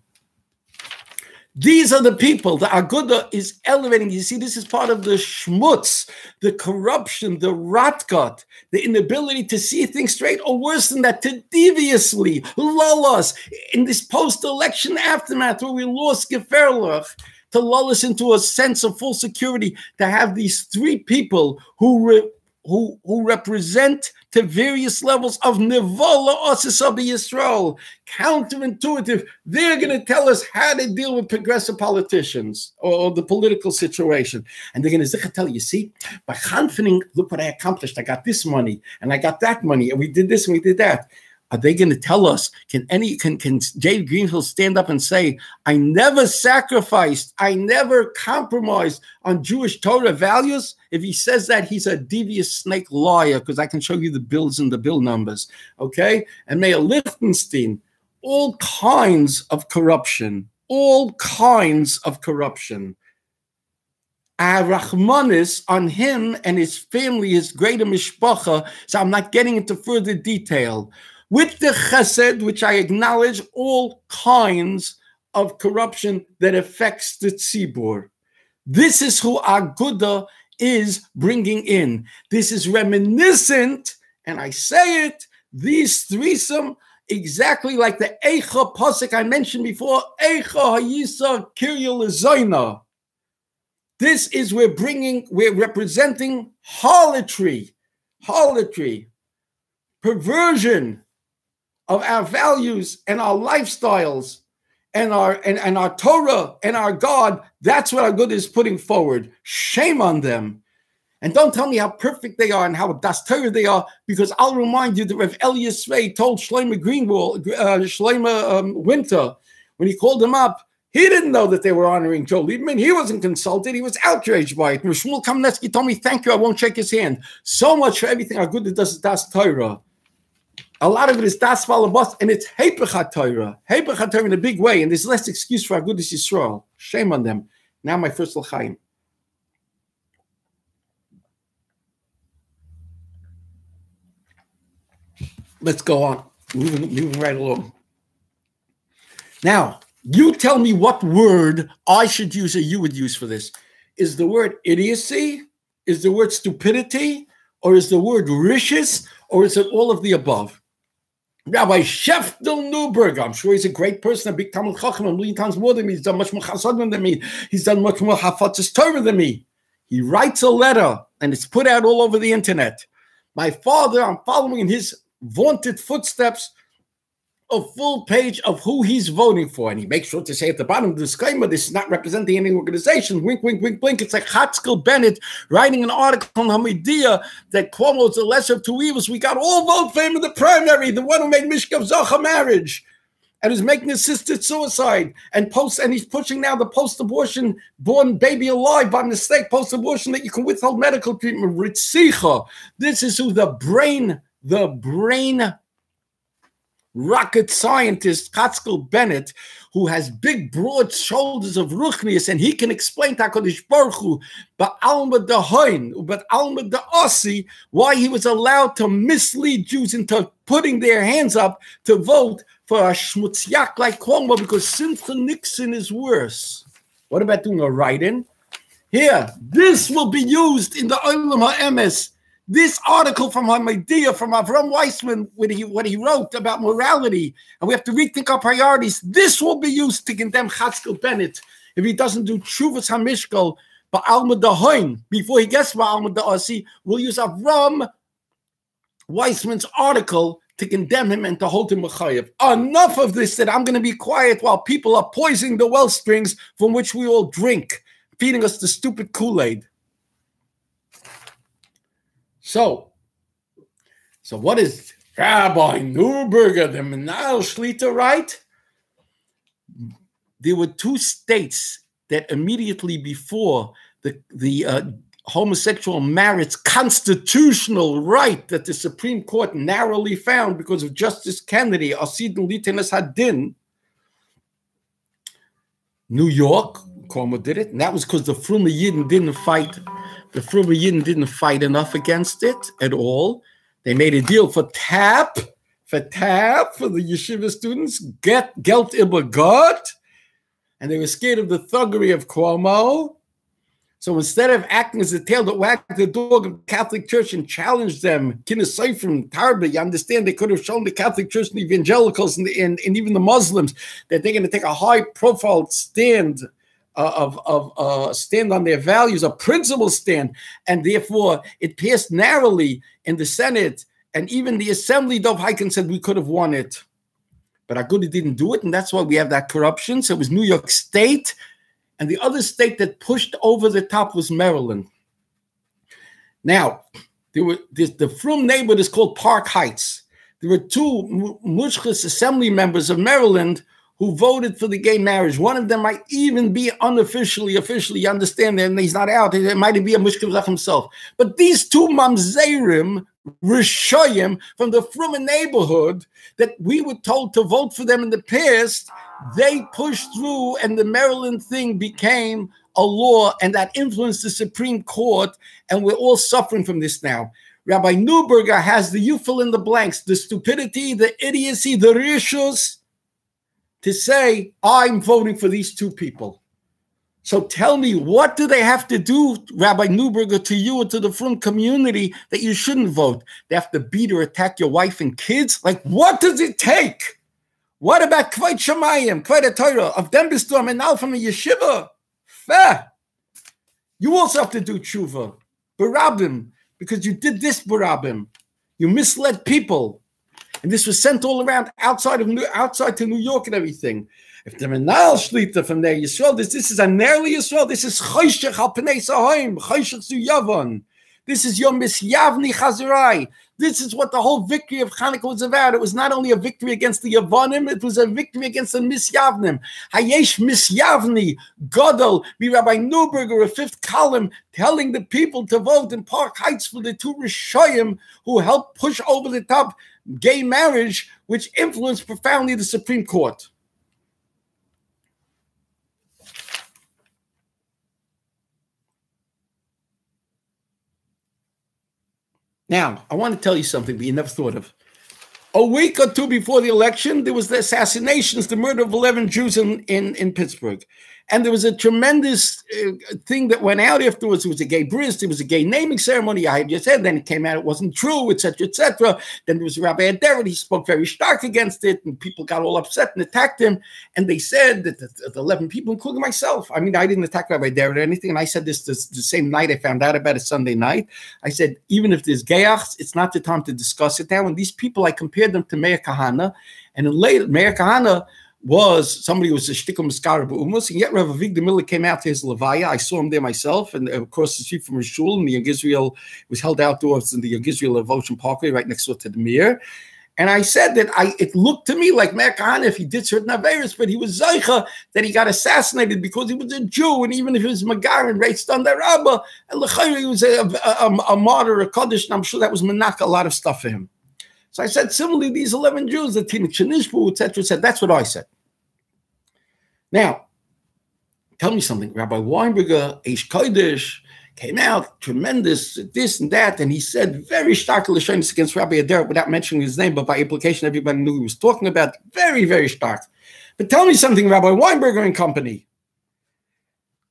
These are the people. The Aguda is elevating. You see, this is part of the schmutz, the corruption, the rotgut, the inability to see things straight, or worse than that, to deviously lull us in this post-election aftermath where we lost Geferlach, to lull us into a sense of full security, to have these three people who represent to various levels of Nevola Osasabi Yisrael, counterintuitive. They're going to tell us how to deal with progressive politicians or the political situation. And they're going to tell you, see, by confiding, look what I accomplished. I got this money and I got that money and we did this and we did that. Are they going to tell us, can Jay Greenfield stand up and say, I never sacrificed, I never compromised on Jewish Torah values? If he says that, he's a devious snake liar, because I can show you the bills and the bill numbers, okay? And Mayor Lichtenstein, all kinds of corruption, all kinds of corruption. Rahmanis on him and his family, his greater mishpacha, so I'm not getting into further detail. With the chesed, which I acknowledge, all kinds of corruption that affects the tzibur. This is who Aguda is bringing in. This is reminiscent, and I say it, these threesome, exactly like the Eicha Pasuk I mentioned before, Eicha Hayisa Kirya Lezoina. This is, we're representing harlotry, perversion of our values and our lifestyles and our Torah and our God. That's what Aguda is putting forward. Shame on them. And don't tell me how perfect they are and how das Torah they are, because I'll remind you that Rev Elias Svei told Shlomo Winter, when he called him up, he didn't know that they were honoring Joe Lieberman. He wasn't consulted. He was outraged by it. And Shmuel Kamenetsky told me, thank you, I won't shake his hand. So much for everything Aguda does is das Torah. A lot of it is das falabas, and it's Hepech HaTorah in a big way, and there's less excuse for Agudas Yisrael. Shame on them. Now my first l'chaim. Let's go on, moving right along. Now, you tell me what word I should use or you would use for this. Is the word idiocy? Is the word stupidity? Or is the word rishis? Or is it all of the above? Rabbi Sheftel Newberg, I'm sure he's a great person, a big Talmud Chacham, a million times more than me. He's done much more chasadim than me. He's done much more hafatzas Torah than me. He writes a letter, and it's put out all over the internet. My father, I'm following in his vaunted footsteps, a full page of who he's voting for. And he makes sure to say at the bottom of the disclaimer, this is not representing any organization. Wink, wink, wink, blink. It's like Hatzkel Bennett writing an article on Hamidia that Cuomo is the lesser of two evils. We got all vote for him in the primary, the one who made Mishkav Zocha marriage and is making assisted suicide and he's pushing now the post-abortion born baby alive by mistake, post-abortion that you can withhold medical treatment. Ritzicha. This is who the brain rocket scientist Hatzkel Bennett, who has big, broad shoulders of ruchnius, and he can explain to HaKadosh Baruch Hu, ba'alma dahoin, ba'alma da'asi, why he was allowed to mislead Jews into putting their hands up to vote for a schmutzyak like Cuomo, because Simcha Nixon is worse. What about doing a write-in? Here, this will be used in the Olam HaEmes. This article from Hamidia, from Avram Weissman, what he wrote about morality, and we have to rethink our priorities. This will be used to condemn Hatzkel Bennett if he doesn't do Tshuvas HaMishkol ba'alma dahoin before he gets ba'alma da'asi. We'll use Avram Weissman's article to condemn him and to hold him mechayev. Enough of this, that I'm going to be quiet while people are poisoning the well springs from which we all drink, feeding us the stupid Kool-Aid. So what is Rabbi Newberger, the Menal Shlita, right? There were two states that immediately before the homosexual marriage constitutional right that the Supreme Court narrowly found because of Justice Kennedy, Asidun Litenas Hadin, New York, Cuomo did it, and that was because the Fruma Yidden didn't fight. The Fruma Yidden didn't fight enough against it at all. They made a deal for TAP, for the yeshiva students, get Geld über Gott. and they were scared of the thuggery of Cuomo. So instead of acting as the tail that wagged the dog of the Catholic Church and challenged them, terribly, you understand, they could have shown the Catholic Church and the evangelicals and even the Muslims that they're going to take a high-profile stand stand on their values, a principle stand, and therefore it passed narrowly in the Senate, and even the Assembly, Dov Heiken said we could have won it. But Agudi didn't do it, and that's why we have that corruption. So it was New York State, and the other state that pushed over the top was Maryland. Now, the Frum neighborhood is called Park Heights. There were two Mushkis Assembly members of Maryland who voted for the gay marriage. One of them might even be officially, you understand, and he's not out. It might be a Mushkivzach himself. But these two Mamzerim, Rishoyim, from the Fruman neighborhood, that we were told to vote for them in the past, they pushed through, and the Maryland thing became a law, and that influenced the Supreme Court, and we're all suffering from this now. Rabbi Neuberger has the you fill in the blanks, the stupidity, the idiocy, the rishus, to say, I'm voting for these two people. So tell me, what do they have to do, Rabbi Neuberger, to you or to the Frum community that you shouldn't vote? They have to beat or attack your wife and kids? Like, what does it take? What about Kvayt Shemayim, Kvayt Torah, of them Bistorm, and now from a yeshiva? Fair. You also have to do tshuva, barabim, because you did this barabim. You misled people. And this was sent all around outside to New York and everything. If the Menal Shlita from there, Yisrael, this is a nearly Yisrael. This is Choshech al Pnei Sahoim, Choshech zu Yavon. This is Yom Misyavni Chazarai. This is what the whole victory of Hanukkah was about. It was not only a victory against the Yavonim, it was a victory against the Misyavnim. Hayesh Misyavni, Godel, be Rabbi Neuberger, a fifth column, telling the people to vote in Park Heights for the two Rishoyim who helped push over the top gay marriage, which influenced profoundly the Supreme Court. Now, I want to tell you something that you never thought of. A week or two before the election, there was the assassinations, the murder of 11 Jews in Pittsburgh. And there was a tremendous thing that went out afterwards. It was a gay bris, there was a gay naming ceremony, I had just said, then it came out it wasn't true, etc., etc. Then there was Rabbi Aderet, he spoke very stark against it, and people got all upset and attacked him. And they said that the 11 people, including myself, I mean, I didn't attack Rabbi Aderet or anything, and I said this the same night I found out about it, Sunday night. I said, even if there's gayachs, it's not the time to discuss it now. And these people, I compared them to Meir Kahana, and then later, Meir Kahana was somebody who was a shtickle maskara b'umus, and yet Rav Avigdor Miller came out to his levaya. I saw him there myself, and across the street from his shul, and the Young Israel was held outdoors in the Young Israel of Ocean Parkway, right next door to the Mir. And I said that it looked to me like Meir Kahana, if he did certain averis, but he was zeicha that he got assassinated because he was a Jew, and even if he was Magar and raised on the Rabbah, and l'chayr he was a martyr, a kaddish, and I'm sure that was menaka, a lot of stuff for him. So I said, similarly, these 11 Jews, the Tinuk Shenishbu, etc., said, that's what I said. Now, tell me something. Rabbi Weinberger, Eish Kodesh, came out, tremendous, this and that, and he said very stark lashonos against Rabbi Aderet without mentioning his name, but by implication, everybody knew he was talking about. Very, very stark. But tell me something, Rabbi Weinberger and company.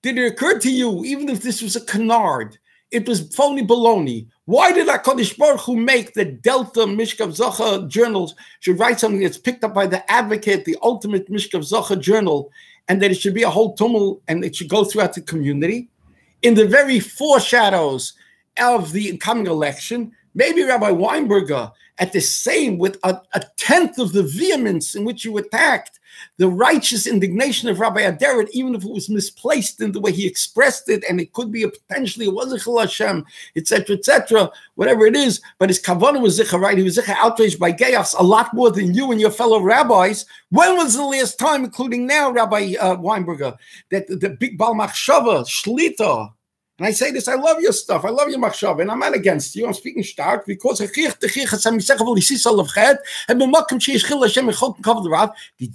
Did it occur to you, even if this was a canard, it was phony baloney? Why did HaKadosh Baruch Hu make the Delta Mishkav Zocha journals should write something that's picked up by the Advocate, the ultimate Mishkav Zocha journal, and that it should be a whole tumult and it should go throughout the community? In the very foreshadows of the coming election, maybe Rabbi Weinberger, at the same, with a tenth of the vehemence in which you attacked the righteous indignation of Rabbi Aderet, even if it was misplaced in the way he expressed it, and it could be potentially it was a Chil Hashem, etc., whatever it is, but his kavanah was zicha, right? He was zicha outraged by Gaius a lot more than you and your fellow rabbis. When was the last time, including now, Rabbi Weinberger, that the big Bal Machshava, Shlita, and I say this, I love your stuff, I love your machshava, and I'm not against you, I'm speaking stark, because did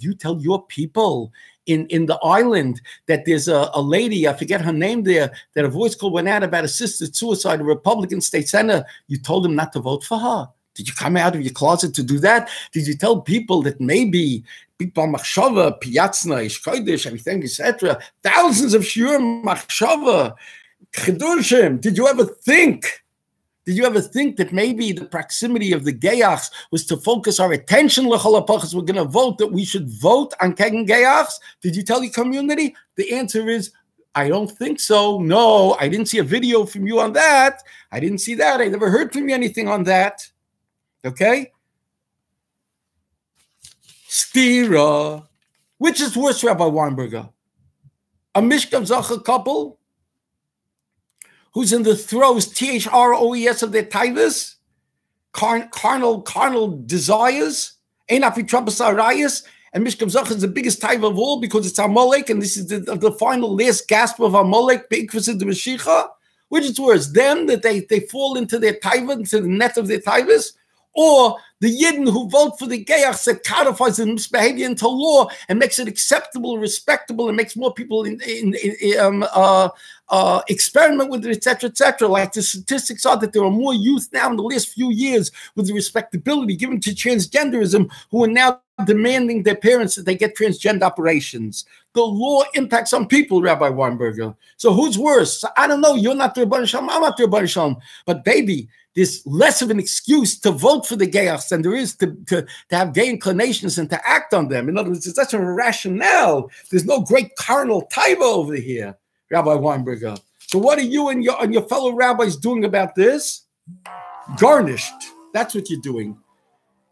you tell your people in the island that there's a lady, I forget her name there, that a voice call went out about assisted suicide, a Republican state senator? You told him not to vote for her. Did you come out of your closet to do that? Did you tell people that maybe people machshava, piyatzna, ish kodesh, everything, etc., thousands of shiur machshava, chidushim? Did you ever think? Did you ever think that maybe the proximity of the Geyachs was to focus our attention? We're going to vote that we should vote on Kegen Geyachs. Did you tell your community? The answer is, I don't think so. No, I didn't see a video from you on that. I didn't see that. I never heard from you anything on that. Okay? Stira. Which is worse, Rabbi Weinberger? A Mishkav Zacha couple who's in the throes, THROES, of their taivas, carnal desires, Ein Afitrabas Arayas, and Mishkav Zacha is the biggest taiva of all because it's Amalek, and this is the final last gasp of Amalek, Be'ikvasid Mashiach. Which is worse, them that they fall into their taiva, into the net of their taivas, or the Yidden who vote for the Geyachs that codifies the misbehavior into law and makes it acceptable, respectable, and makes more people experiment with it, etc., etc. Like the statistics are that there are more youth now in the last few years with the respectability given to transgenderism who are now demanding their parents that they get transgender operations. The law impacts on people, Rabbi Weinberger. So who's worse? So I don't know. You're not the Rebbeinu Shalom, I'm not the Rebbeinu Shalom. But baby, there's less of an excuse to vote for the Geyachs than there is to have gay inclinations and to act on them. In other words, it's such a rationale. There's no great carnal taiva over here, Rabbi Weinberger. So what are you and your fellow rabbis doing about this? Garnished. That's what you're doing.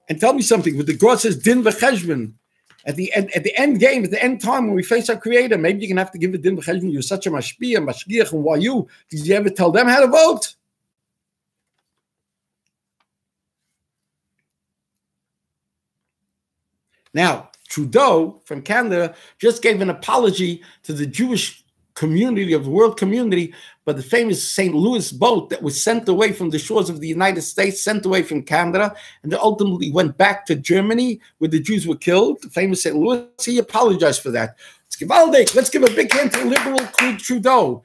And tell me something. With the Gra says din v'cheshbon, at the end game, at the end time when we face our Creator, maybe you're gonna have to give a din v'cheshbon. You're such a mashgiach, and why you? Did you ever tell them how to vote? Now, Trudeau from Canada just gave an apology to the Jewish community, of the world community, but the famous St. Louis boat that was sent away from the shores of the United States, sent away from Canada, and then ultimately went back to Germany where the Jews were killed, the famous St. Louis, he apologized for that. Let's give a big hand to liberal Trudeau.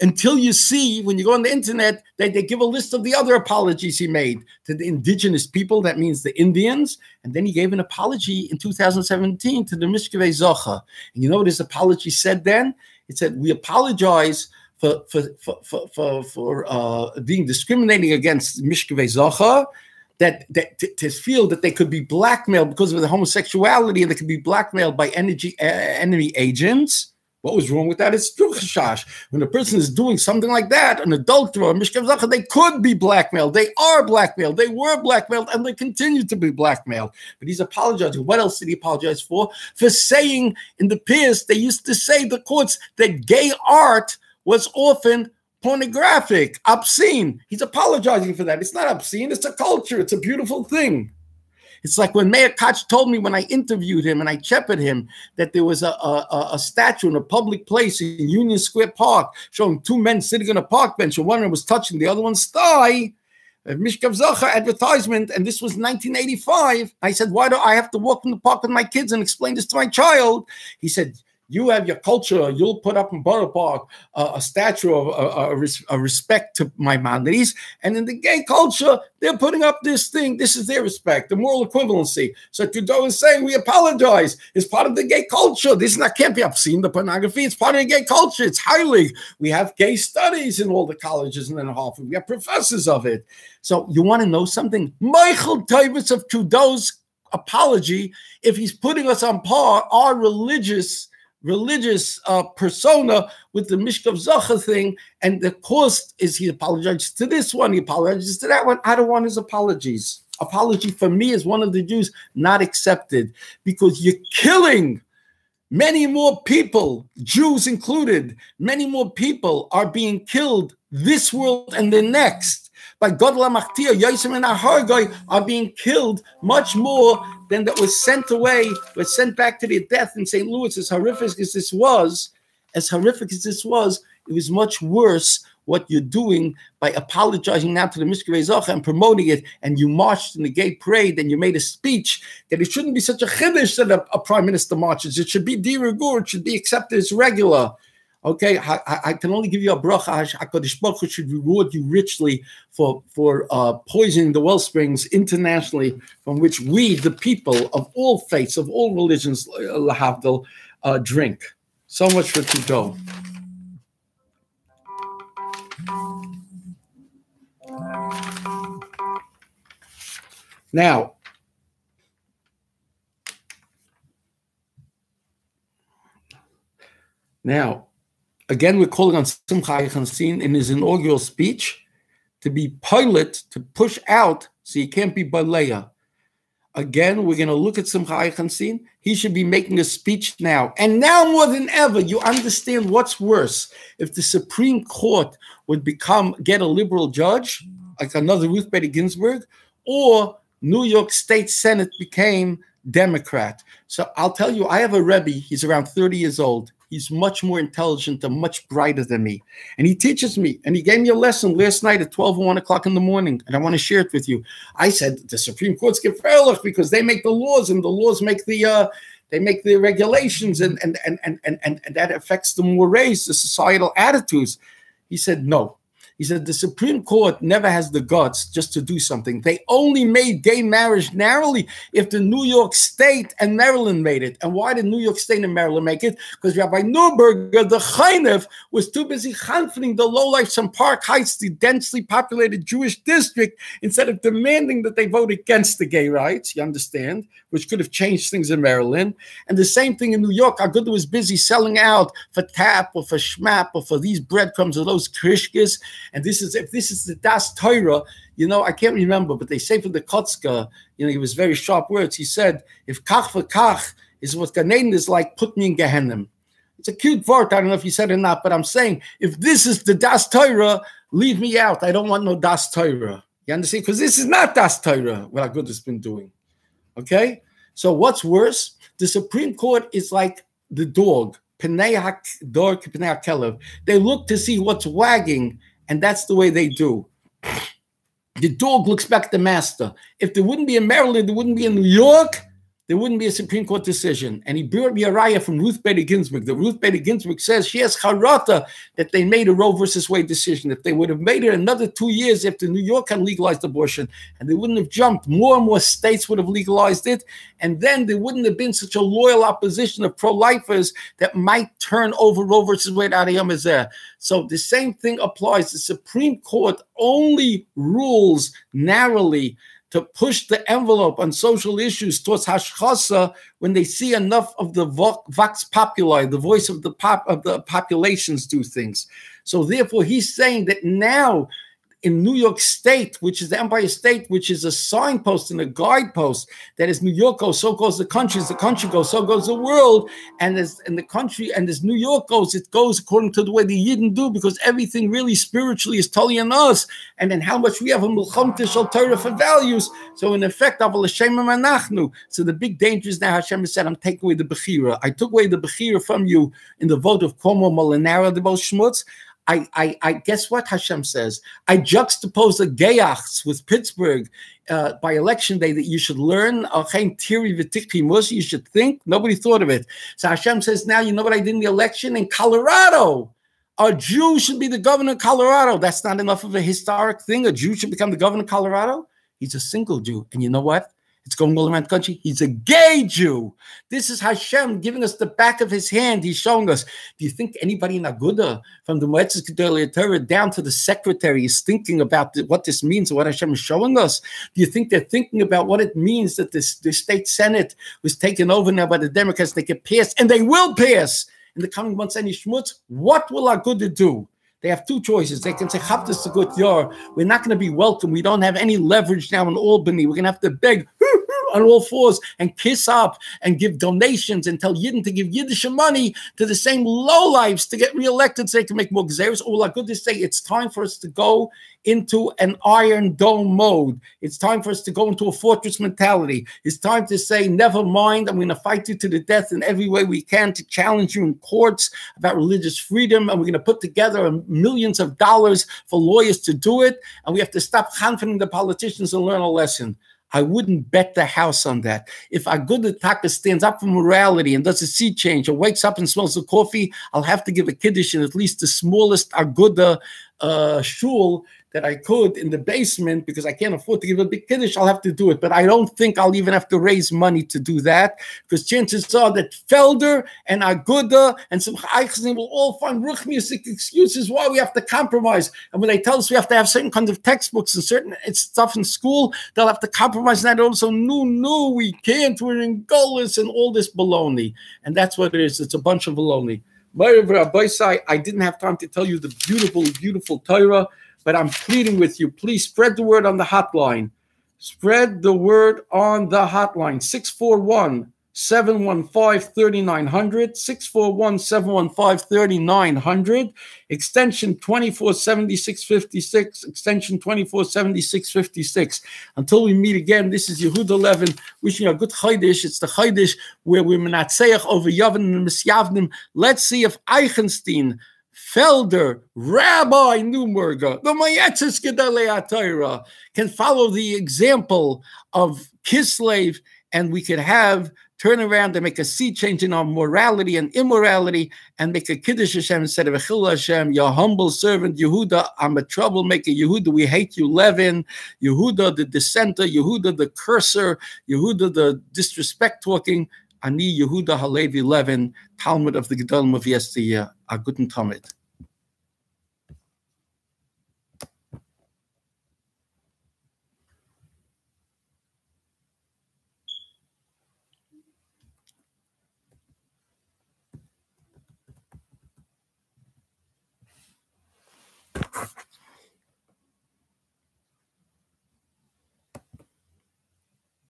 Until you see, when you go on the internet, they give a list of the other apologies he made to the indigenous people, that means the Indians, and then he gave an apology in 2017 to the Mishkevei Zocha. And you know what his apology said then? It said, we apologize for being discriminating against Mishkevei Zocha, that to feel that they could be blackmailed because of their homosexuality and they could be blackmailed by enemy agents. What was wrong with that? It's true, chashash. When a person is doing something like that, an adulterer or Mishkevei Zocha, they could be blackmailed. They are blackmailed. They were blackmailed, and they continue to be blackmailed. But he's apologizing. What else did he apologize for? For saying in the past, they used to say, the courts, that gay art was often pornographic, obscene. He's apologizing for that. It's not obscene. It's a culture. It's a beautiful thing. It's like when Meir Koch told me when I interviewed him and I chepered him that there was a statue in a public place in Union Square Park showing two men sitting on a park bench, and one of them was touching the other one's thigh. Mishkav Zocha advertisement, and this was 1985. I said, why do I have to walk in the park with my kids and explain this to my child? He said, you have your culture. You'll put up in Borough Park a statue of a respect to Maimonides. And in the gay culture, they're putting up this thing. This is their respect, the moral equivalency. So Trudeau is saying, we apologize. It's part of the gay culture. This can't be obscene, the pornography. It's part of the gay culture. It's highly. We have gay studies in all the colleges and in Harvard. We have professors of it. So you want to know something? Michael Tavis of Trudeau's apology, if he's putting us on par, our religious persona with the Mishkav Zocha thing, and the cost is he apologizes to this one, he apologizes to that one. I don't want his apologies. Apology for me as one of the Jews, not accepted, because you're killing many more people, Jews included. Many more people are being killed this world and the next. By Godla Machtir, Yosem and Ahargai are being killed much more than that was sent away, was sent back to their death in St. Louis. As horrific as this was, it was much worse what you're doing by apologizing now to the Mishkevei Zocha and promoting it, and you marched in the gay parade and you made a speech that it shouldn't be such a chiddush that a prime minister marches. It should be de rigueur, it should be accepted as regular. Okay, I can only give you a bracha. HaKadosh Baruch Hu should reward you richly for poisoning the well springs internationally, from which we, the people of all faiths, of all religions, lahavdil, drink. So much for Toldos. Now, again, we're calling on Simcha Chansin in his inaugural speech to be pilot, to push out, so he can't be Balea. Again, we're going to look at Simcha Chansin. He should be making a speech now. And now more than ever, you understand what's worse. If the Supreme Court would get a liberal judge, like another Ruth Bader Ginsburg, or New York State Senate became Democrat. So I'll tell you, I have a Rebbe. He's around 30 years old. He's much more intelligent and much brighter than me. And he teaches me. And he gave me a lesson last night at 12 or 1 o'clock in the morning. And I want to share it with you. I said, the Supreme Court's gefährlich because they make the laws, and the laws make the regulations, and that affects the mores, the societal attitudes. He said, no. He said, the Supreme Court never has the guts just to do something. They only made gay marriage narrowly if the New York State and Maryland made it. And why did New York State and Maryland make it? Because Rabbi Neuberger, the Chaynef, was too busy chanfening the lowlifes from Park Heights, the densely populated Jewish district, instead of demanding that they vote against the gay rights, you understand, which could have changed things in Maryland. And the same thing in New York. Aguda was busy selling out for tap or for schmap or for these breadcrumbs or those krishkes. And if this is the Das Torah, I can't remember, but they say for the Kotzka, he was very sharp words. He said, if kach v'kach is what Gan Eden is like, put me in Gehenna. It's a cute word. I don't know if you said it or not, but I'm saying, if this is the Das Torah, leave me out. I don't want no Das Torah. You understand? Because this is not Das Torah, what Aguda has been doing. Okay? So what's worse? The Supreme Court is like the dog. They look to see what's wagging, and that's the way they do. The dog looks back at the master. If there wouldn't be in Maryland, there wouldn't be in New York, there wouldn't be a Supreme Court decision. And he brought me a raya from Ruth Bader Ginsburg. The Ruth Bader Ginsburg says she has charata that they made a Roe versus Wade decision. If they would have made it another 2 years after New York had legalized abortion, and they wouldn't have jumped, more and more states would have legalized it. And then there wouldn't have been such a loyal opposition of pro-lifers that might turn over Roe versus Wade out of Yom Hazeh. So the same thing applies. The Supreme Court only rules narrowly to push the envelope on social issues towards hashchasa when they see enough of the vox populi, the voice of the populations, do things. So therefore, he's saying that now in New York State, which is the Empire State, which is a signpost and a guidepost, that as New York goes, so goes the country. As the country goes, so goes the world. And as in the country, and as New York goes, it goes according to the way the Yidden do, because everything really spiritually is totally on us. And then how much we have a Milchamte Shel Torah for values. So in effect, Aval Hashem Manachnu. So the big danger is now Hashem has said, I'm taking away the Bechira. I took away the Bechira from you in the vote of Cuomo, Molinaro, the Bos Schmutz. I guess what Hashem says? I juxtapose the Gayachs with Pittsburgh by election day that you should learn. You should think. Nobody thought of it. So Hashem says, now you know what I did in the election in Colorado. A Jew should be the governor of Colorado. That's not enough of a historic thing. A Jew should become the governor of Colorado. He's a single Jew. And you know what? It's going all around the country. He's a gay Jew. This is Hashem giving us the back of his hand. He's showing us. Do you think anybody in Aguda, from the Moetzes Gedolei Torah down to the secretary, is thinking about what this means and what Hashem is showing us? Do you think they're thinking about what it means that the state Senate was taken over now by the Democrats? They can pass, and they will pass in the coming months any schmutz? What will Aguda do? They have two choices. They can say, Chavtas to good yar. We're not going to be welcome. We don't have any leverage now in Albany. We're going to have to beg on all fours and kiss up and give donations and tell Yidden to give Yiddish money to the same lowlifes to get reelected so they can make more gzeros. All I could say, it's time for us to go into an iron dome mode. It's time for us to go into a fortress mentality. It's time to say, never mind, I'm going to fight you to the death in every way we can to challenge you in courts about religious freedom, and we're going to put together millions of dollars for lawyers to do it, and we have to stop confiding the politicians and learn a lesson. I wouldn't bet the house on that. If Aguda Taka stands up for morality and does a sea change or wakes up and smells the coffee, I'll have to give a kiddush in at least the smallest Aguda shul that I could in the basement, because I can't afford to give a big kiddush. I'll have to do it, but I don't think I'll even have to raise money to do that, because chances are that Felder and Aguda and some Eichsner will all find ruch music excuses why we have to compromise. And when they tell us we have to have certain kinds of textbooks and certain stuff in school, they'll have to compromise. And that also, no, we can't. We're in gullus and all this baloney. And that's what it is. It's a bunch of baloney. I didn't have time to tell you the beautiful, beautiful Torah, but I'm pleading with you, please spread the word on the hotline. Spread the word on the hotline, 641-715-3900, 641-715-3900, extension 247656, extension 247656. Until we meet again, this is Yehuda Levin, wishing you a good Chodesh. It's the Chodesh where we're menatzeach over Yavin and Misyavnim. Let's see if Eichenstein, Felder, Rabbi Newberger, the Mayetzes Gedalei HaTorah can follow the example of Kislev, and we could turn around and make a sea change in our morality and immorality and make a Kiddush Hashem instead of a Chil Hashem. Your humble servant, Yehuda. I'm a troublemaker, Yehuda. We hate you, Levin. Yehuda, the dissenter. Yehuda, the cursor. Yehuda, the disrespect talking. Ani Yehuda Halevi Levin, Talmud of the Gedolim of yesteryear. A guten Talmud.